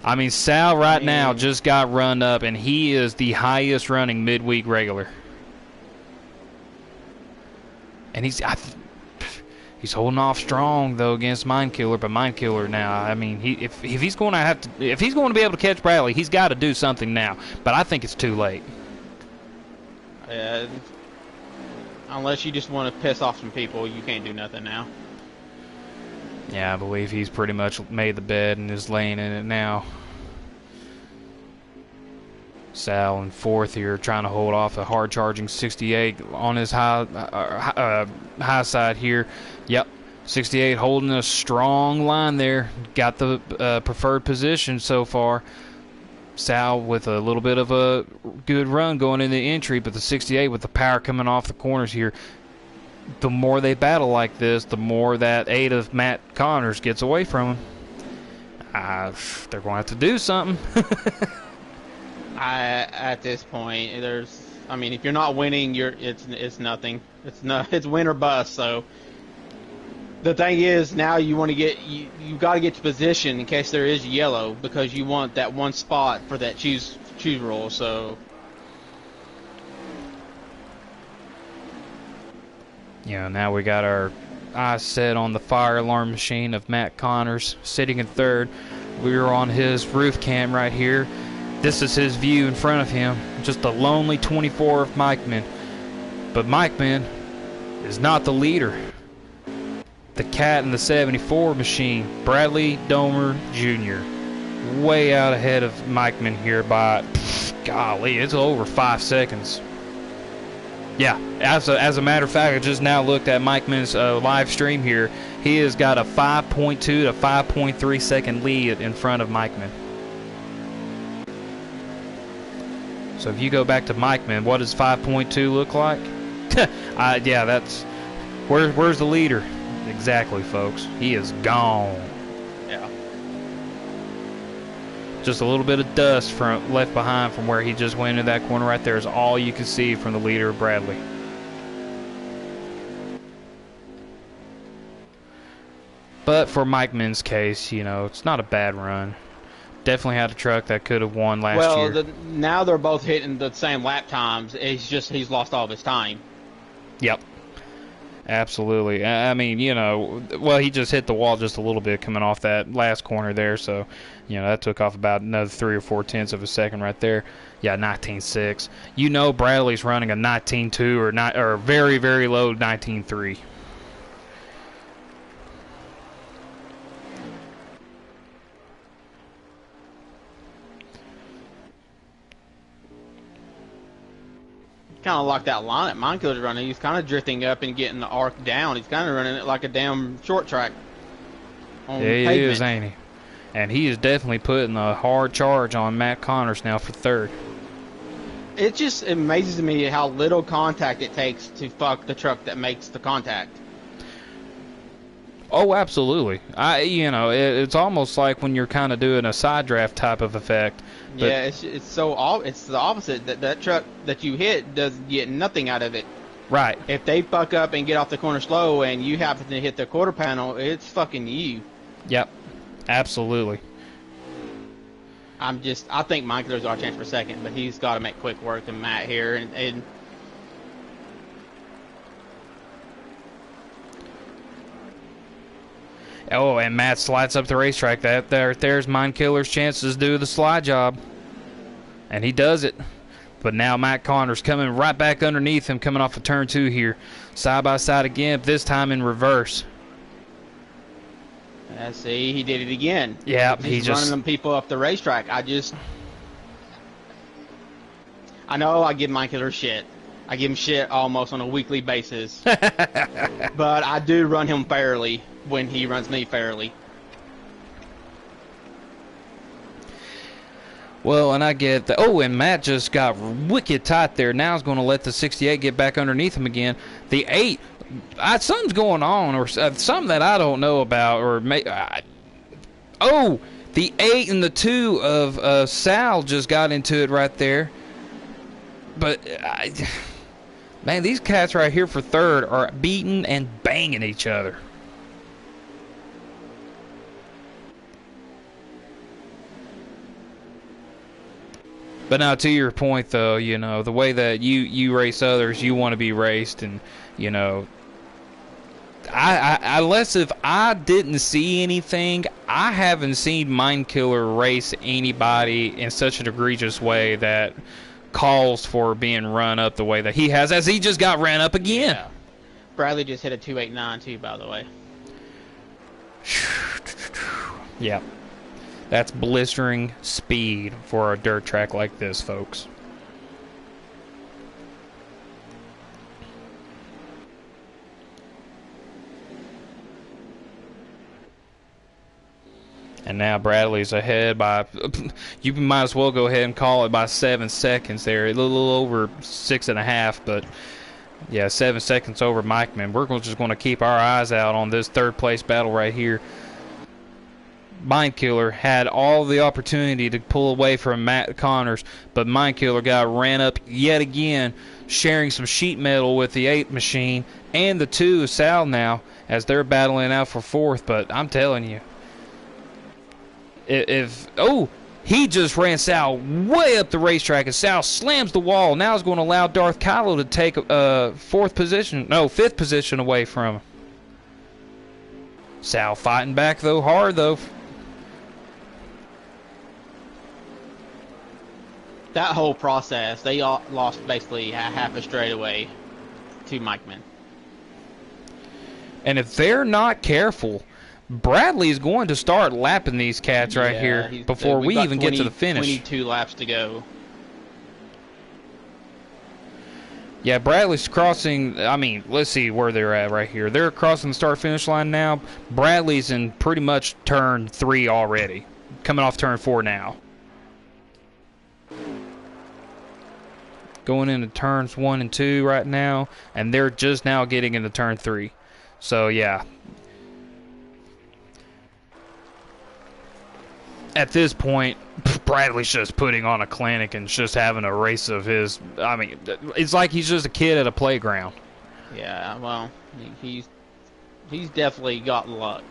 I mean, Sal right now just got run up, and he is the highest running midweek regular. And he's holding off strong though against Mind Killer, but Mind Killer now, I mean, if he's going to be able to catch Bradley, he's got to do something now. But I think it's too late. Unless you just want to piss off some people, you can't do nothing now. Yeah, I believe he's pretty much made the bed and is laying in it now. Sal in fourth here, trying to hold off a hard-charging 68 on his high side here. Yep, 68 holding a strong line there. Got the preferred position so far. Sal with a little bit of a good run going into the entry, but the 68 with the power coming off the corners here. The more they battle like this, the more that 8 of Matt Connors gets away from him. They're going to have to do something. At this point, if you're not winning, it's nothing. It's win or bust. So the thing is, now you want to you got to get to position in case there is yellow, because you want that one spot for that choose roll. So now we got our eyes set on the fire alarm machine of Matt Connors sitting in third. We're on his roof cam right here. This is his view in front of him. Just a lonely 24 of Mikeman. But Mikeman is not the leader. The cat in the 74 machine, Bradley Domer Jr., way out ahead of Mikeman here by, golly, it's over 5 seconds. Yeah, as a matter of fact, I just now looked at Mikeman's live stream here. He has got a 5.2 to 5.3 second lead in front of Mikeman. So if you go back to Mikeman, what does 5.2 look like? Yeah, that's where's the leader? Exactly, folks. He is gone. yeah. Just a little bit of dust left behind from where he just went into that corner right there is all you can see from the leader of Bradley. But for Mikeman's case, it's not a bad run. Definitely had a truck that could have won last year. Well, now they're both hitting the same lap times. He's lost all of his time. Yep. Absolutely. I mean, he just hit the wall just a little bit coming off that last corner there. So, that took off about another 3 or 4 tenths of a second right there. Yeah, 19.6. Bradley's running a 19.2 or very, very low 19.3. Kind of like that line that Monkiller's running. He's kind of drifting up and getting the arc down. He's kind of running it like a damn short track on pavement. He is, ain't he? And he is definitely putting a hard charge on Matt Connors now for third. It just amazes me how little contact it takes to fuck the truck that makes the contact. Oh, absolutely. It's almost like when you're kind of doing a side draft type of effect. But yeah, it's the opposite. That truck that you hit does get nothing out of it. Right. If they fuck up and get off the corner slow and you happen to hit the quarter panel, it's fucking you. Yep. Absolutely. I think Michael's our chance for second, but he's got to make quick work of Matt here. And oh, and Matt slides up the racetrack. There's Mindkiller's chances to do the slide job. And he does it. But now Matt Connor's coming right back underneath him, coming off of turn 2 here. Side by side again, this time in reverse. see, he did it again. Yeah, he's running them people up the racetrack. I know I give Mindkiller shit. I give him shit almost on a weekly basis. But I do run him fairly when he runs me fairly. Well, and I get that. Oh, and Matt just got wicked tight there. Now he's going to let the 68 get back underneath him again. The 8, something's going on, or something that I don't know about. Oh, the 8 and the 2 of Sal just got into it right there. But, man, these cats right here for third are beating and banging each other. But now, to your point, though, you know, the way that you race others, you want to be raced, and, you know, unless if I didn't see anything, I haven't seen Mindkiller race anybody in such an egregious way that calls for being run up the way that he has, as he just got ran up again. Yeah. Bradley just hit a 289 too, by the way. Yeah. That's blistering speed for a dirt track like this, folks. And now Bradley's ahead by, you might as well go ahead and call it by 7 seconds there. A little over 6.5, but yeah, 7 seconds over Mike, man. We're just going to keep our eyes out on this third place battle right here. Mindkiller had all the opportunity to pull away from Matt Connors, but Mindkiller got ran up yet again, sharing some sheet metal with the 8 machine and the 2 of Sal now as they're battling out for fourth. But I'm telling you, he just ran Sal way up the racetrack, and Sal slams the wall. Now is going to allow Darth Kylo to take fifth position away from him. Sal fighting back though, hard though. That whole process, they all lost basically half a straightaway to Mikeman. And if they're not careful, Bradley's going to start lapping these cats right here before we even get to the finish. 22 laps to go. Yeah, Bradley's crossing. I mean, let's see where they're at right here. They're crossing the start-finish line now. Bradley's in pretty much turn 3 already, coming off turn 4 now. Going into turns 1 and 2 right now, and they're just now getting into turn 3. So, yeah. At this point, Bradley's just putting on a clinic and just having a race of his. I mean, it's like he's just a kid at a playground. Yeah, well, he's definitely got luck.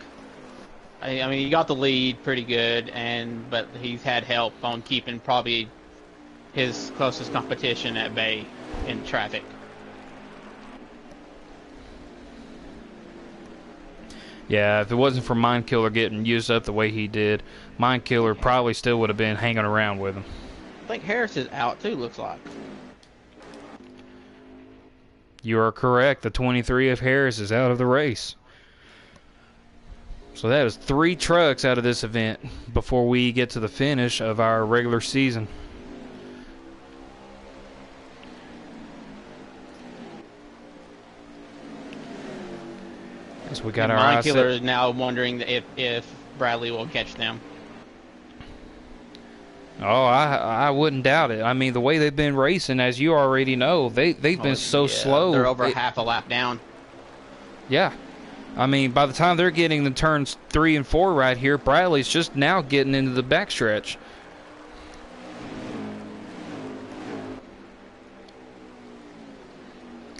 I mean, he got the lead pretty good, but he's had help on keeping probably his closest competition at bay in traffic. Yeah, if it wasn't for Mindkiller getting used up the way he did, Mindkiller probably still would have been hanging around with him. I think Harris is out too, looks like. You are correct. The 23 of Harris is out of the race. So that is 3 trucks out of this event before we get to the finish of our regular season. So we got our Mindkiller is now wondering if Bradley will catch them. Oh, I wouldn't doubt it. I mean, the way they've been racing, as you already know, they've been so slow. They're over half a lap down. Yeah. I mean, by the time they're getting the turns 3 and 4 right here, Bradley's just now getting into the backstretch.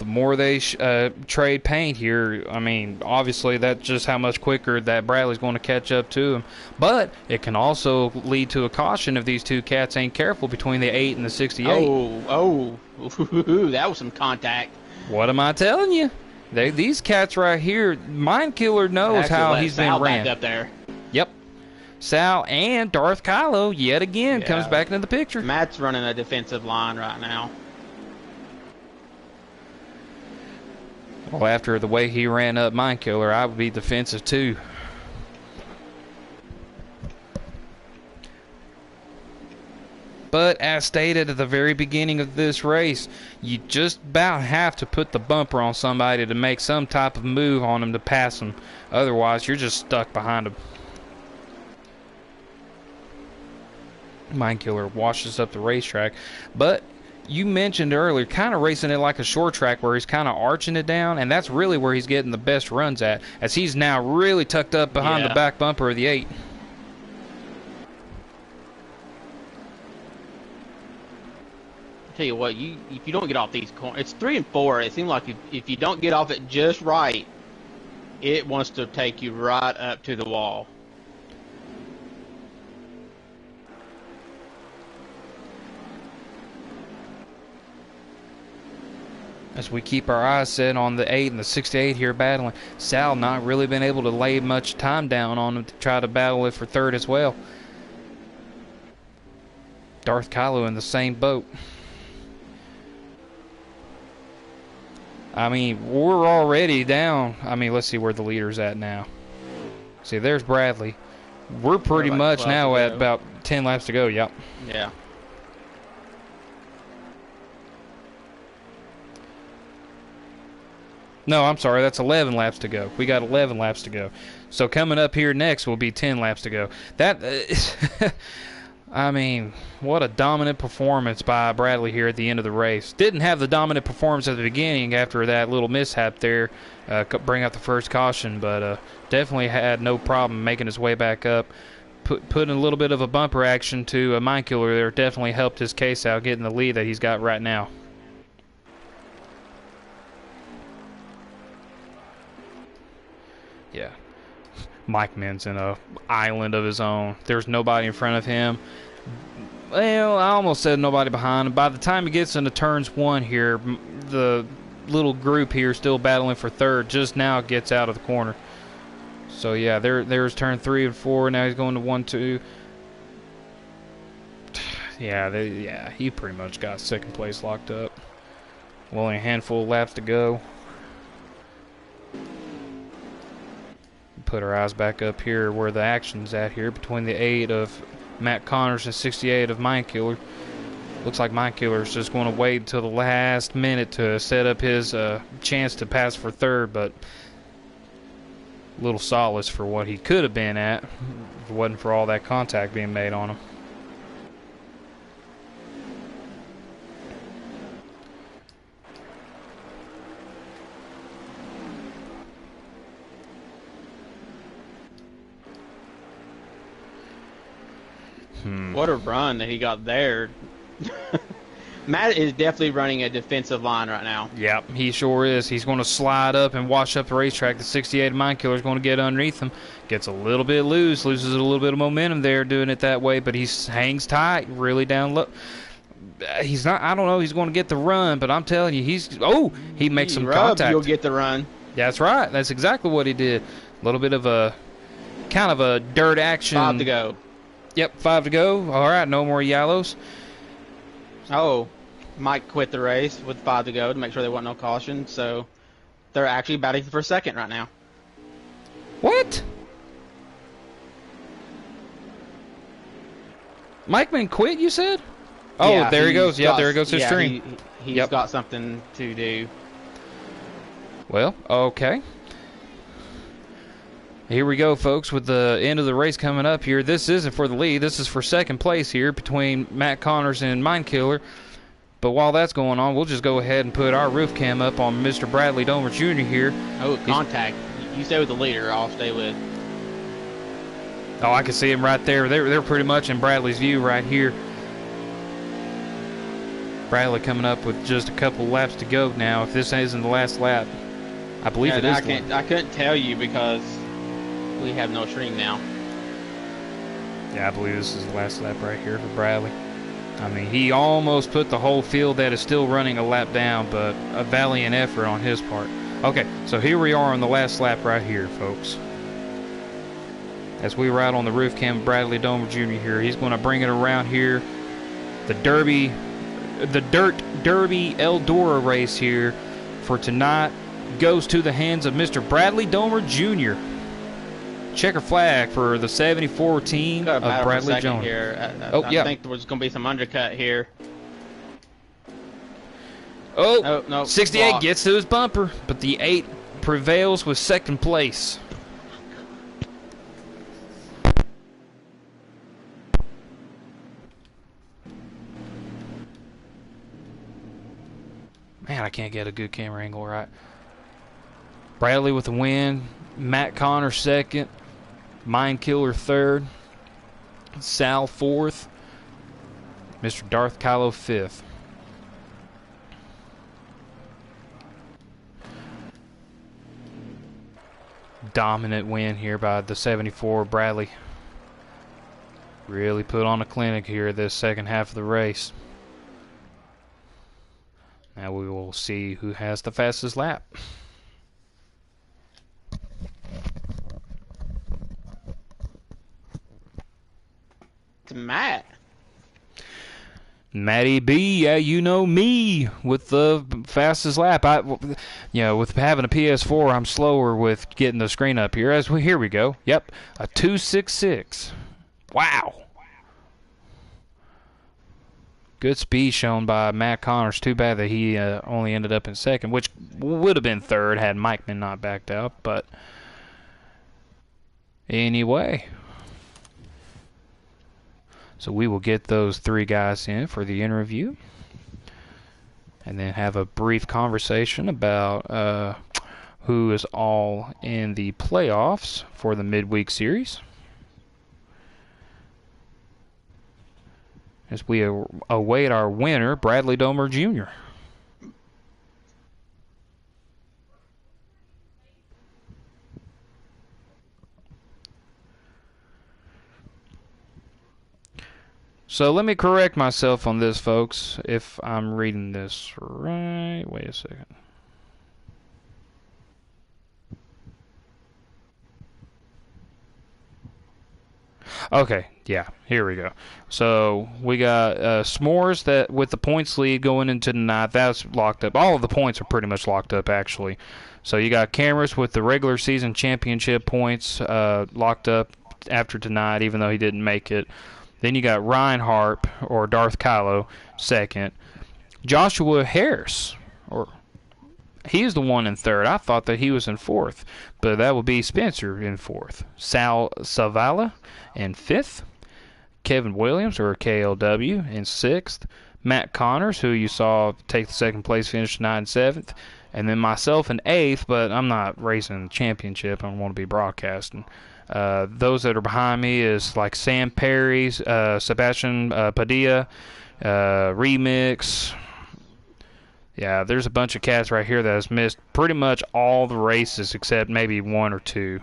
more they trade paint here, I mean, obviously that's just how much quicker that Bradley's going to catch up to him. But it can also lead to a caution if these two cats ain't careful between the 8 and the 68. Oh, that was some contact. What am I telling you? These cats right here, Mind Killer knows how he's been ran. Back up there. Yep. Sal and Darth Kylo yet again comes back into the picture. Matt's running a defensive line right now. Well, after the way he ran up Mind Killer, I would be defensive too. But as stated at the very beginning of this race, you just about have to put the bumper on somebody to make some type of move on them to pass them. Otherwise, you're just stuck behind them. Mind Killer washes up the racetrack. But you mentioned earlier, kind of racing it like a short track where he's kind of arching it down, and that's really where he's getting the best runs at, as he's now really tucked up behind the back bumper of the 8. Tell you what, if you don't get off these corners, it's 3 and 4. It seems like if you don't get off it just right, it wants to take you right up to the wall. As we keep our eyes set on the 8 and the 68 here battling, Sal not really been able to lay much time down on him to try to battle it for third as well. Darth Kylo in the same boat. I mean, we're already down. I mean, let's see where the leader's at now. See, there's Bradley. We're pretty much now at about 10 laps to go. Yep. Yeah. No, I'm sorry. That's 11 laps to go. We got 11 laps to go. So coming up here next will be 10 laps to go. That, I mean, what a dominant performance by Bradley here at the end of the race. Didn't have the dominant performance at the beginning after that little mishap there, bring out the first caution, but definitely had no problem making his way back up. Putting a little bit of a bumper action to a Mind Killer there definitely helped his case out, getting the lead that he's got right now. Yeah. Mike Min's in a island of his own. There's nobody in front of him. Well, I almost said nobody behind him. By the time he gets into turns 1 here, the little group here still battling for third just now gets out of the corner. So yeah, there's turn 3 and 4. Now he's going to 1, 2. Yeah, he pretty much got second place locked up. Well, only a handful of laps to go. Put our eyes back up here where the action's at here between the 8 of Matt Connors and 68 of Mind Killer. Looks like Mind Killer's just going to wait until the last minute to set up his chance to pass for third, but little solace for what he could have been at if it wasn't for all that contact being made on him. What a run that he got there. Matt is definitely running a defensive line right now. Yep, he sure is. He's going to slide up and wash up the racetrack. The 68 Mind Killer is going to get underneath him. Gets a little bit loose, loses a little bit of momentum there doing it that way, but he hangs tight, really down low. He's not, I don't know, he's going to get the run, but I'm telling you, he makes some contact. You'll get the run. That's right. That's exactly what he did. A little bit of a, kind of a dirt action. 5 to go. Yep, 5 to go. All right, no more yellows. Oh, Mike quit the race with 5 to go to make sure there wasn't no caution. So they're actually batting for second right now. What? Mike Man quit, you said? Oh, yeah, there he goes. Yeah, there goes his stream. He's got something to do. Well, okay. Here we go, folks, with the end of the race coming up here. This isn't for the lead. This is for second place here between Matt Connors and Mind Killer. But while that's going on, we'll just go ahead and put our roof cam up on Mr. Bradley Domer Jr. here. Oh, contact. You stay with the leader. I'll stay with. Oh, I can see him right there. They're pretty much in Bradley's view right here. Bradley coming up with just a couple laps to go now. If this isn't the last lap, I believe Yeah, it is. I couldn't tell you because we have no stream now. Yeah, I believe this is the last lap right here for Bradley. I mean, he almost put the whole field that is still running a lap down, but a valiant effort on his part. Okay, so here we are on the last lap right here, folks. As we ride on the roof cam, Bradley Domer Jr. here. He's going to bring it around here. The Dirt Derby Dora race here for tonight goes to the hands of Mr. Bradley Domer Jr. Checker flag for the 74 team of Bradley Jones. I think there's going to be some undercut here. Oh, no, 68 block. gets to his bumper, but the 8 prevails with second place. Man, I can't get a good camera angle right. Bradley with the win. Matt Connor second. Mind Killer third. Sal fourth. Mr. Darth Kylo fifth. Dominant win here by the 74. Bradley really put on a clinic here this second half of the race. Now we will see who has the fastest lap. It's Matt. Matty B, yeah, you know me with the fastest lap. With having a PS4, I'm slower with getting the screen up here. Here we go. Yep, a 2:66. Wow. Good speed shown by Matt Connors. Too bad that he only ended up in second, which would have been third had Mike been not backed out. But anyway. So we will get those 3 guys in for the interview and then have a brief conversation about who is all in the playoffs for the midweek series. As we await our winner, Bradley Domer Jr. So let me correct myself on this, folks, if I'm reading this right. Wait a second. Okay, yeah, here we go. So we got S'mores that with the points lead going into tonight. That's locked up. All of the points are pretty much locked up, actually. So you got Cameras with the regular season championship points locked up after tonight, even though he didn't make it. Then you got Ryan Harp, or Darth Kylo, second. Joshua Harris, he's the one in third. I thought that he was in fourth, but that would be Spencer in fourth. Sal Savala in fifth. Kevin Williams, or KLW, in sixth. Matt Connors, who you saw take the second place, finished 9th and 7th. And then myself in 8th, but I'm not racing the championship. I want to be broadcasting. Those that are behind me is like Sam Perry, Sebastian Padilla, Remix. Yeah, there's a bunch of cats right here that has missed pretty much all the races except maybe 1 or 2.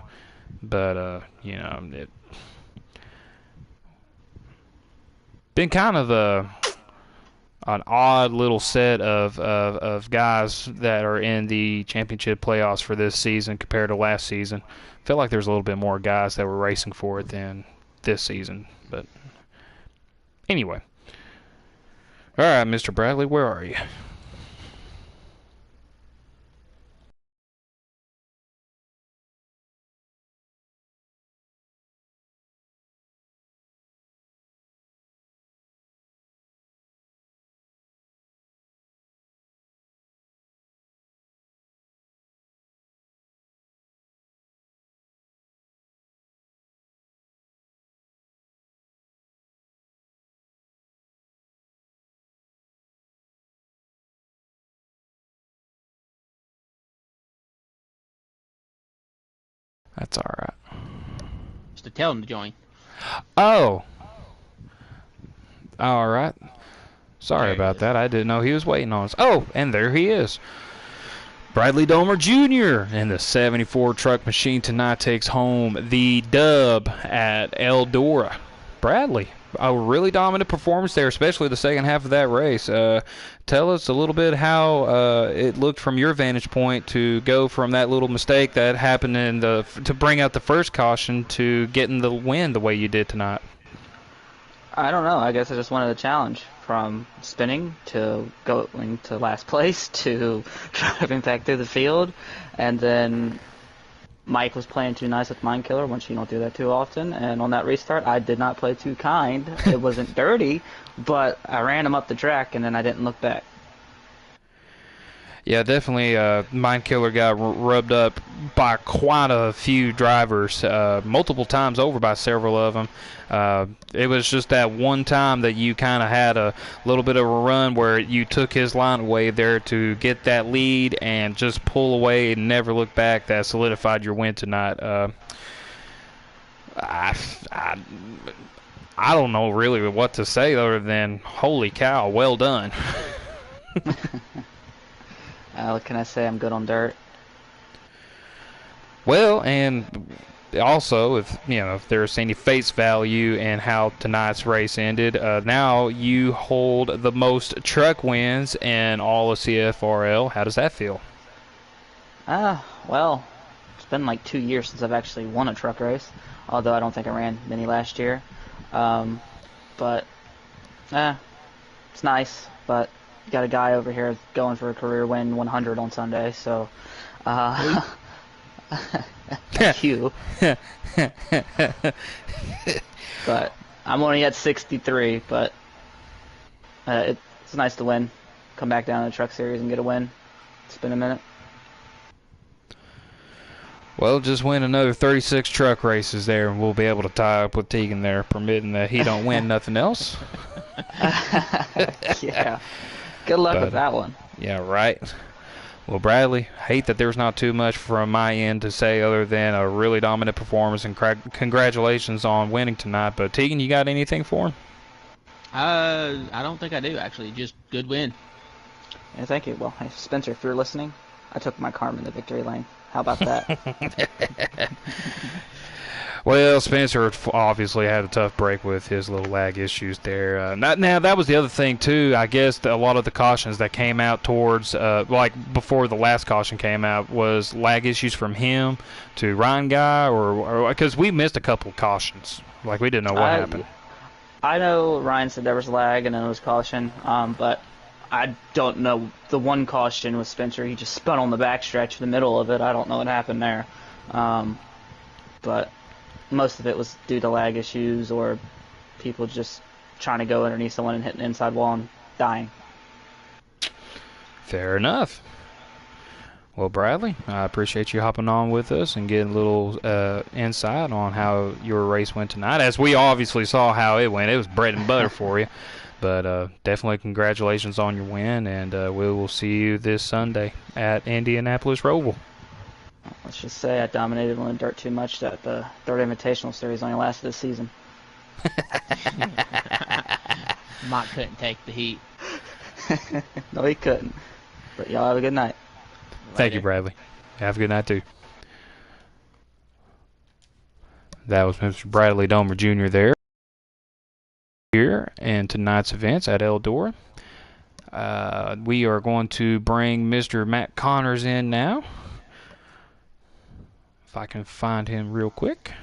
But, it been kind of an odd little set of guys that are in the championship playoffs for this season compared to last season. Felt like there's a little bit more guys that were racing for it than this season. But anyway. All right, Mr. Bradley, where are you? That's all right. Just to tell him to join. Oh. All right. Sorry There he about is. that. I didn't know he was waiting on us. Oh, and there he is. Bradley Domer Jr. in the 74 truck machine tonight takes home the dub at Dora. Bradley, a really dominant performance there, especially the second half of that race. Tell us a little bit how it looked from your vantage point to go from that little mistake that happened to bring out the first caution to getting the win the way you did tonight. I don't know. I guess I just wanted a challenge from spinning to going to last place to driving back through the field. And then Mike was playing too nice with Mind Killer, which you don't do that too often. And on that restart, I did not play too kind. It wasn't dirty, but I ran him up the track and then I didn't look back. Yeah, definitely. Mind Killer got rubbed up by quite a few drivers, multiple times over by several of them. It was just that one time that you kind of had a little bit of a run where you took his line away there to get that lead and just pull away and never look back. That solidified your win tonight. I, I, I don't know really what to say other than holy cow, well done. What can I say? I'm good on dirt. Well, and also, if there's any face value in how tonight's race ended, now you hold the most truck wins in all of CFRL. How does that feel? Well, it's been like 2 years since I've actually won a truck race, although I don't think I ran many last year. But, it's nice, but got a guy over here going for a career win 100 on Sunday, so, thank you. But I'm only at 63, but it's nice to win. Come back down to the truck series and get a win. It's been a minute. Well, just win another 36 truck races there, and we'll be able to tie up with Tegan there, permitting that he don't win nothing else. Yeah. Good luck with that one. Yeah, right. Well, Bradley, hate that there's not too much from my end to say other than a really dominant performance and congratulations on winning tonight. But Tegan, you got anything for him? I don't think I do, actually. Just good win. Yeah, thank you. Well, hey, Spencer, if you're listening, I took my Carmen to victory lane. How about that? Well, Spencer obviously had a tough break with his little lag issues there. Now, that was the other thing, too. I guess a lot of the cautions that came out towards, like before the last caution came out, was lag issues from him to Ryan Guy, or because we missed a couple of cautions. Like, we didn't know what happened. I know Ryan said there was lag and then it was caution, but I don't know. The one caution with Spencer, he just spun on the backstretch in the middle of it. I don't know what happened there. But most of it was due to lag issues or people just trying to go underneath someone and hitting the inside wall and dying. Fair enough. Well, Bradley, I appreciate you hopping on with us and getting a little insight on how your race went tonight. As we obviously saw how it went, it was bread and butter for you. But definitely congratulations on your win, and we will see you this Sunday at Indianapolis Roval. Let's just say I dominated on the dirt too much that the third Invitational Series only lasted a season. Mike couldn't take the heat. No, he couldn't. But y'all have a good night. Thank you, Bradley. Have a good night, too. That was Mr. Bradley Domer Jr. there. Here in tonight's events at Dora. We are going to bring Mr. Matt Connors in now. If I can find him real quick.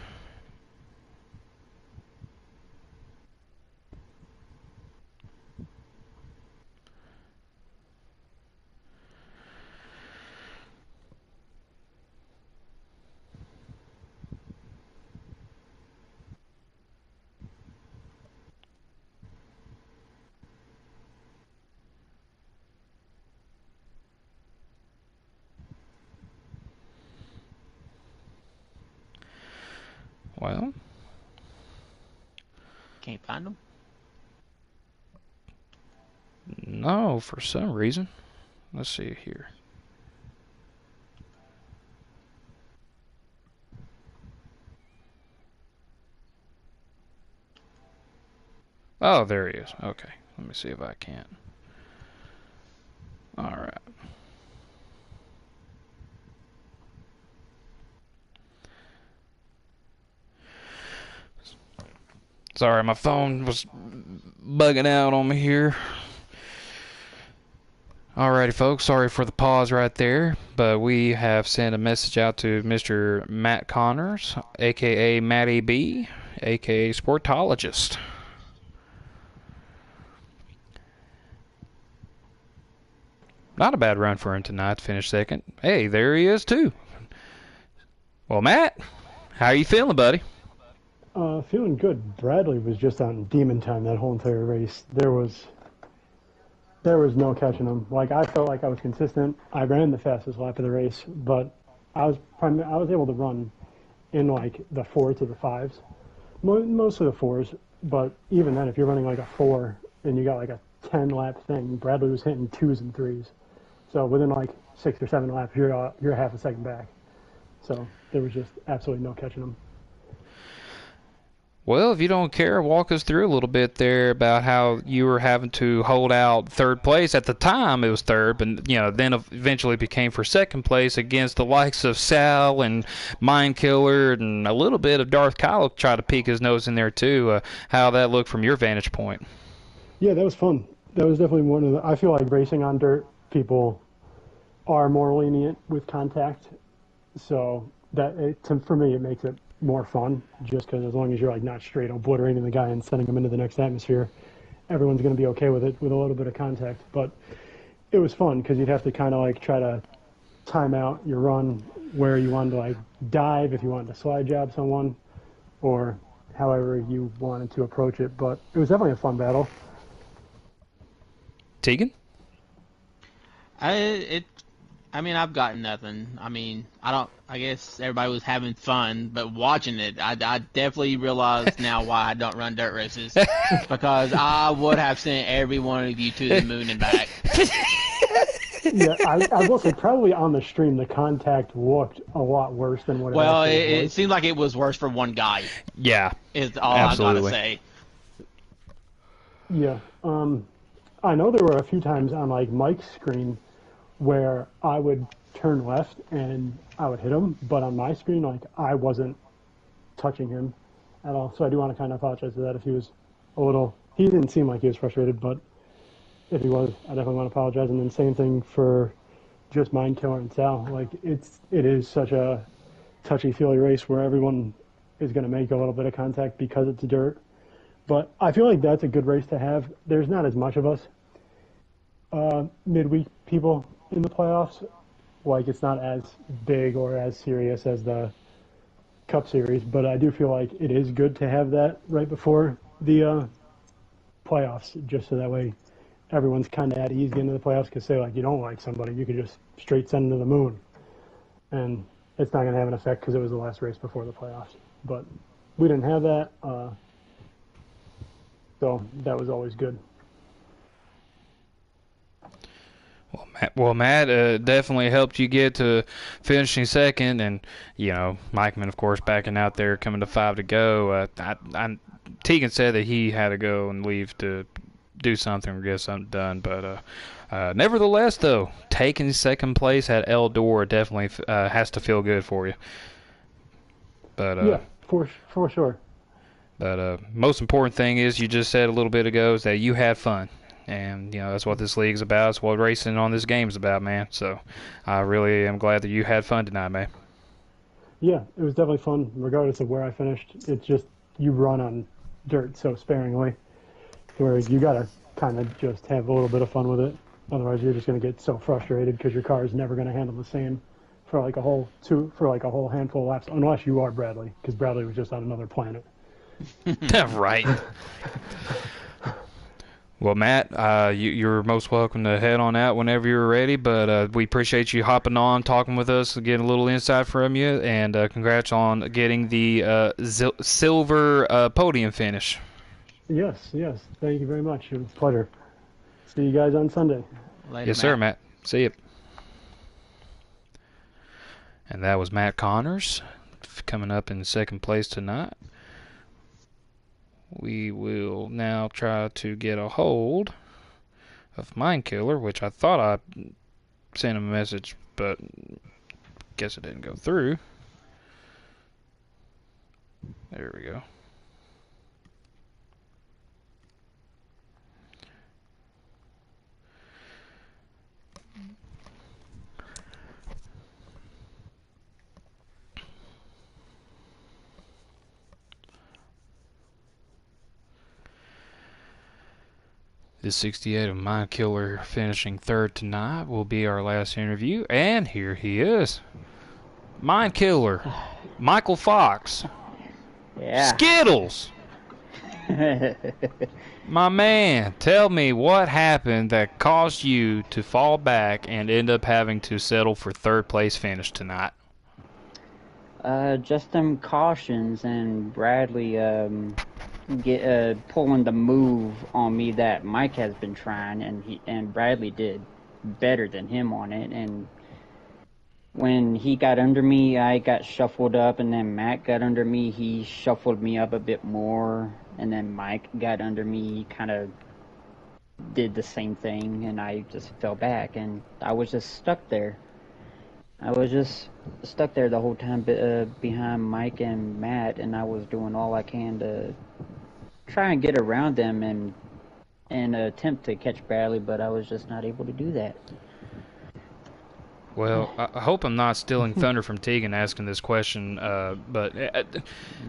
Well, Can't find them. no, for some reason. Let's see here. Oh, there he is. Okay. Let me see if I can. All right. Sorry, my phone was bugging out on me here. Alrighty, folks. Sorry for the pause right there, but we have sent a message out to Mr. Matt Connors, aka Matty B, aka Sportologist. Not a bad run for him tonight to finish second. Hey, there he is too. Well, Matt, how are you feeling, buddy? Feeling good. Bradley was just on demon time that whole entire race. There was no catching him. Like, I felt like I was consistent. I ran the fastest lap of the race, but I was able to run in like the 4s to the 5s, mostly the 4s. But even then, if you're running like a 4 and you got like a 10 lap thing, Bradley was hitting 2s and 3s. So within like 6 or 7 laps, you're half a second back. So there was just absolutely no catching him. Well, if you don't care, walk us through a little bit there about how you were having to hold out third place. At the time, it was third, but then eventually became for second place against the likes of Sal and Mindkiller and a little bit of Darth Kyle tried to peek his nose in there too. How that looked from your vantage point? Yeah, that was fun. That was definitely one of the. I feel like racing on dirt, people are more lenient with contact, so for me it makes it more fun, just because as long as you're like not straight obliterating the guy and sending him into the next atmosphere, everyone's going to be okay with it with a little bit of contact. But it was fun because you'd have to kind of like try to time out your run where you wanted to like dive if you wanted to slide jab someone or however you wanted to approach it. But it was definitely a fun battle. Tegan? I've gotten nothing. I guess everybody was having fun, but watching it, I definitely realize now why I don't run dirt races. Because I would have sent every one of you to the moon and back. Yeah, I will say probably on the stream the contact looked a lot worse than what it actually was. It seemed like it was worse for one guy. Yeah. Is all absolutely. I gotta say. Yeah. I know there were a few times on like Mike's screen where I would turn left and I would hit him, but on my screen, like, I wasn't touching him at all. So I do want to kind of apologize for that if he was he didn't seem like he was frustrated, but if he was, I definitely want to apologize. And then same thing for just Mindkiller and Sal. Like, it is such a touchy-feely race where everyone is going to make a little bit of contact because it's dirt. But I feel like that's a good race to have. There's not as much of us midweek people in the playoffs. Like, it's not as big or as serious as the Cup Series, but I do feel like it is good to have that right before the playoffs, just so that way everyone's kind of at ease getting into the playoffs. Because say, like, you don't like somebody, you could just straight send them to the moon, and it's not going to have an effect because it was the last race before the playoffs. But we didn't have that, so that was always good. Well, Matt, definitely helped you get to finishing second, and Mikeman, of course, backing out there, coming to 5 to go. Tegan said that he had to go and leave to do something or get something done, but nevertheless, though, taking second place at Dora definitely has to feel good for you. But yeah, for sure. But most important thing is you just said a little bit ago is that you had fun. And, that's what this league's about. It's what racing on this game is about, man. So I really am glad that you had fun tonight, man. Yeah, it was definitely fun, regardless of where I finished. It's just you run on dirt so sparingly, where you got to kind of just have a little bit of fun with it. Otherwise, you're just going to get so frustrated because your car is never going to handle the same for like a whole handful of laps, unless you are Bradley, because Bradley was just on another planet. Right. Well, Matt, you're most welcome to head on out whenever you're ready, but we appreciate you hopping on, talking with us, getting a little insight from you, and congrats on getting the silver podium finish. Yes. Thank you very much. It was a pleasure. See you guys on Sunday. Later, Yes, sir, Matt. See you. And that was Matt Connors coming up in second place tonight. we will now try to get a hold of Mind Killer, which I thought I sent him a message, but guess it didn't go through. There we go. This 68 of Mind Killer finishing third tonight will be our last interview, and here he is. Mind Killer, Michael Fox, Yeah. Skittles. My man, tell me what happened that caused you to fall back and end up having to settle for third place finish tonight. Just them cautions and Bradley pulling the move on me that Mike has been trying, and Bradley did better than him on it. And when he got under me, I got shuffled up, and then Matt got under me. He shuffled me up a bit more, and then Mike got under me. He kind of did the same thing, and I just fell back, and I was just stuck there. I was just stuck there the whole time behind Mike and Matt, and I was doing all I can to try and get around them and attempt to catch Bradley, but I was just not able to do that. Well, I hope I'm not stealing thunder from Tegan asking this question, but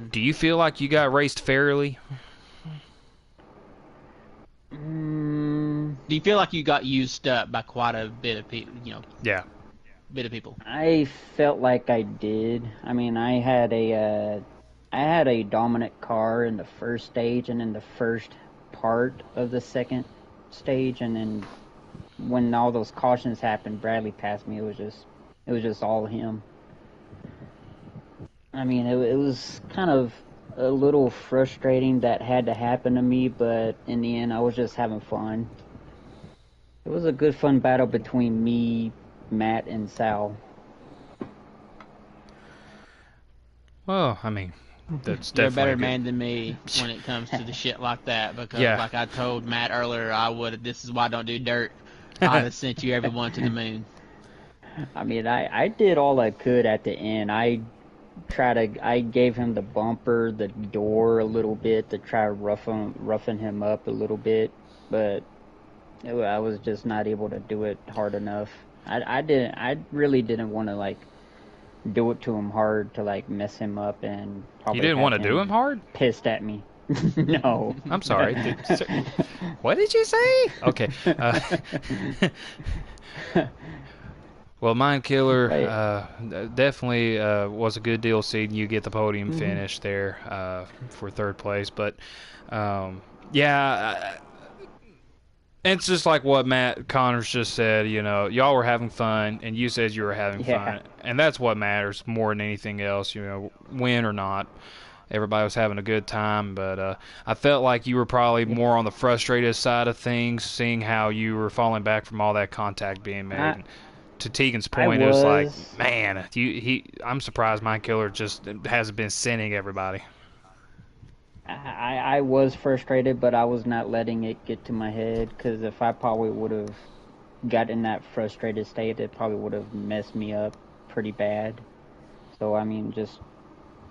do you feel like you got raced fairly? Do you feel like you got used up by quite a bit of people? Yeah. Bit of people. I felt like I did. I mean, I had a dominant car in the first stage and in the first part of the second stage, and then when all those cautions happened, Bradley passed me. It was just all him. I mean, it was kind of a little frustrating that had to happen to me, but in the end, I was just having fun. It was a good, fun battle between me, Matt, and Sal. Well, I mean, that's You're a definitely better good. man than me when it comes to the shit like that, because Yeah. like I told Matt earlier, this is why I don't do dirt. I'd have sent you everyone to the moon. I mean, I did all I could at the end. I gave him the bumper, the door a little bit to try to roughing him up a little bit, but I was just not able to do it hard enough. I really didn't want to like do it to him hard to like mess him up and probably You didn't have want to do him hard? pissed at me. No. I'm sorry. What did you say? Okay. Well, Mind Killer definitely was a good deal seeing you get the podium finish there for third place. But, yeah, it's just like what Matt Connors just said. You know, y'all were having fun, and you said you were having fun. And that's what matters more than anything else, you know, win or not. Everybody was having a good time, but I felt like you were probably more on the frustrated side of things, seeing how you were falling back from all that contact being made. And to Tegan's point, it was like, man, I'm surprised Mind Killer just hasn't been sending everybody. I was frustrated, but I was not letting it get to my head, because if I probably would have got in that frustrated state, it probably would have messed me up pretty bad. So, I mean, just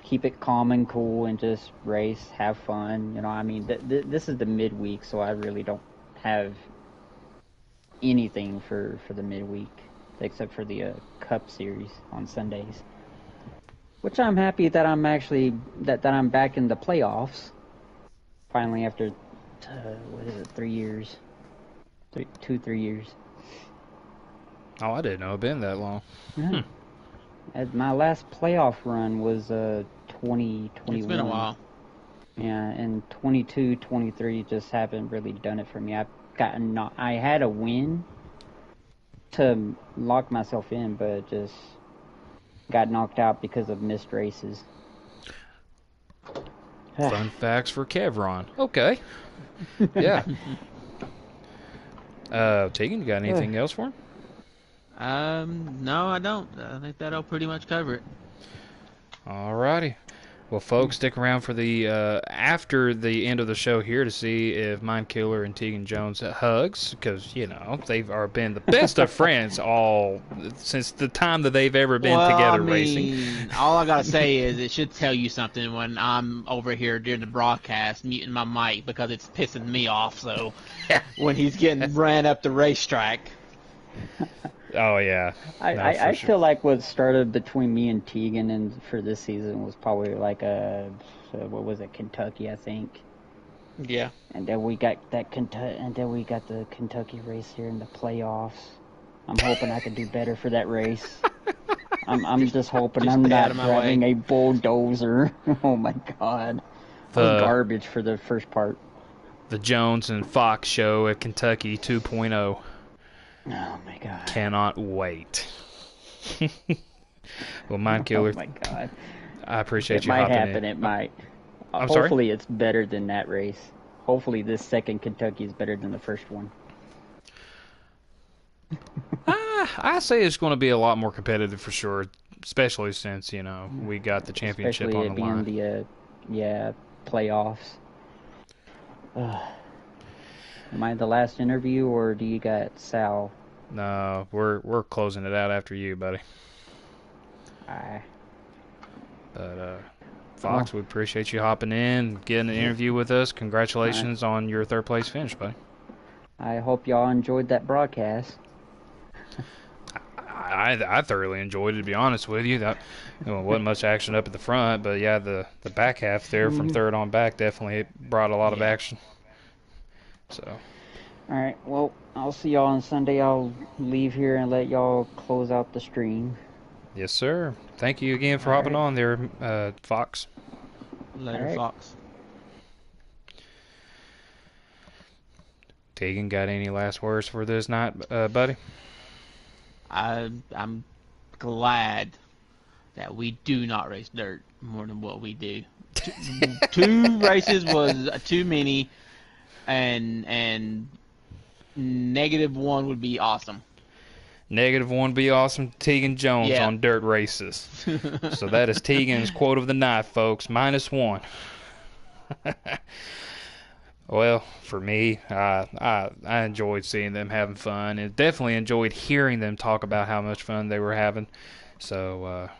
keep it calm and cool and just race, have fun. You know, I mean, this is the midweek, so I really don't have anything for the midweek except for the Cup Series on Sundays. Which I'm happy that I'm actually that I'm back in the playoffs. Finally, after 3 years, 3 years. Oh, I didn't know it'd been that long. Yeah. My last playoff run was 2021. It's been a while. Yeah, and 22, 23 just haven't really done it for me. I had a win to lock myself in, but just got knocked out because of missed races. Fun facts for Kevron. Okay. Yeah. Tegan, you got anything else for him? No, I don't. I think that'll pretty much cover it. Alrighty. Well, folks, stick around for the after the end of the show here to see if Mind Killer and Tegan Jones hugs, because they've are been the best of friends all since the time that they've ever been Well, I together racing. mean, all I gotta say is it should tell you something when I'm over here during the broadcast muting my mic because it's pissing me off. So when he's getting ran up the racetrack. Oh yeah, I feel like what started between me and Tegan and for this season was probably like what was it, Kentucky, I think. Yeah. And then we got the Kentucky race here in the playoffs. I'm hoping I can do better for that race. I'm just hoping just I'm stay out not of my driving way. a bulldozer. Oh my god. I was garbage for the first part. The Jones and Fox show at Kentucky 2.0. Oh my god. Cannot wait. Well, Mind Killer, Oh my god. I appreciate It you might hopping happen, in. it might. I'm sorry? Hopefully it's better than that race. Hopefully this second Kentucky is better than the first one. I say it's going to be a lot more competitive for sure, especially since we got the championship Especially on it the line. being the playoffs. Am I the last interview, or do you got Sal? No, we're closing it out after you, buddy. Aye. But Fox, we appreciate you hopping in, getting an interview with us. Congratulations on your third place finish, buddy. I hope y'all enjoyed that broadcast. I thoroughly enjoyed it, to be honest with you. That wasn't much action up at the front, but yeah, the back half there from third on back definitely brought a lot of action. So. Alright, well, I'll see y'all on Sunday. I'll leave here and let y'all close out the stream. Yes, sir. Thank you again for hopping on there, Fox. Later, Alright. Fox. Tegan, got any last words for this night, buddy? I'm glad that we do not race dirt more than what we do. Two races was too many, and -1 would be awesome. -1 be awesome. Tegan Jones on dirt races. So that is Tegan's quote of the night, folks. -1. Well, for me, I enjoyed seeing them having fun, and definitely enjoyed hearing them talk about how much fun they were having. So,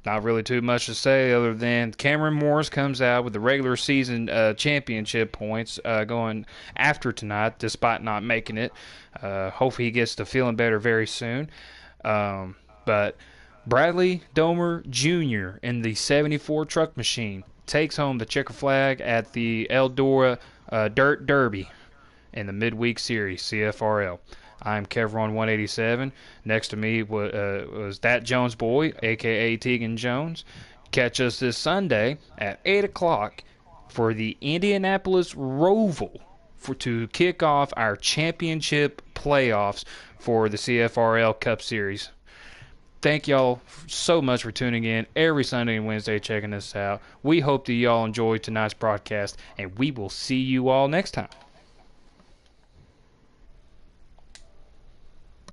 not really too much to say other than Cameron Morris comes out with the regular season championship points going after tonight, despite not making it. Hopefully he gets to feeling better very soon. But Bradley Domer Jr. in the 74 truck machine takes home the checkered flag at the Dora Dirt Derby in the Midweek Series, CFRL. I'm Kevron187. Next to me was that Jones boy, a.k.a. Tegan Jones. Catch us this Sunday at 8 o'clock for the Indianapolis Roval to kick off our championship playoffs for the CFRL Cup Series. Thank y'all so much for tuning in every Sunday and Wednesday, checking us out. We hope that y'all enjoyed tonight's broadcast, and we will see you all next time.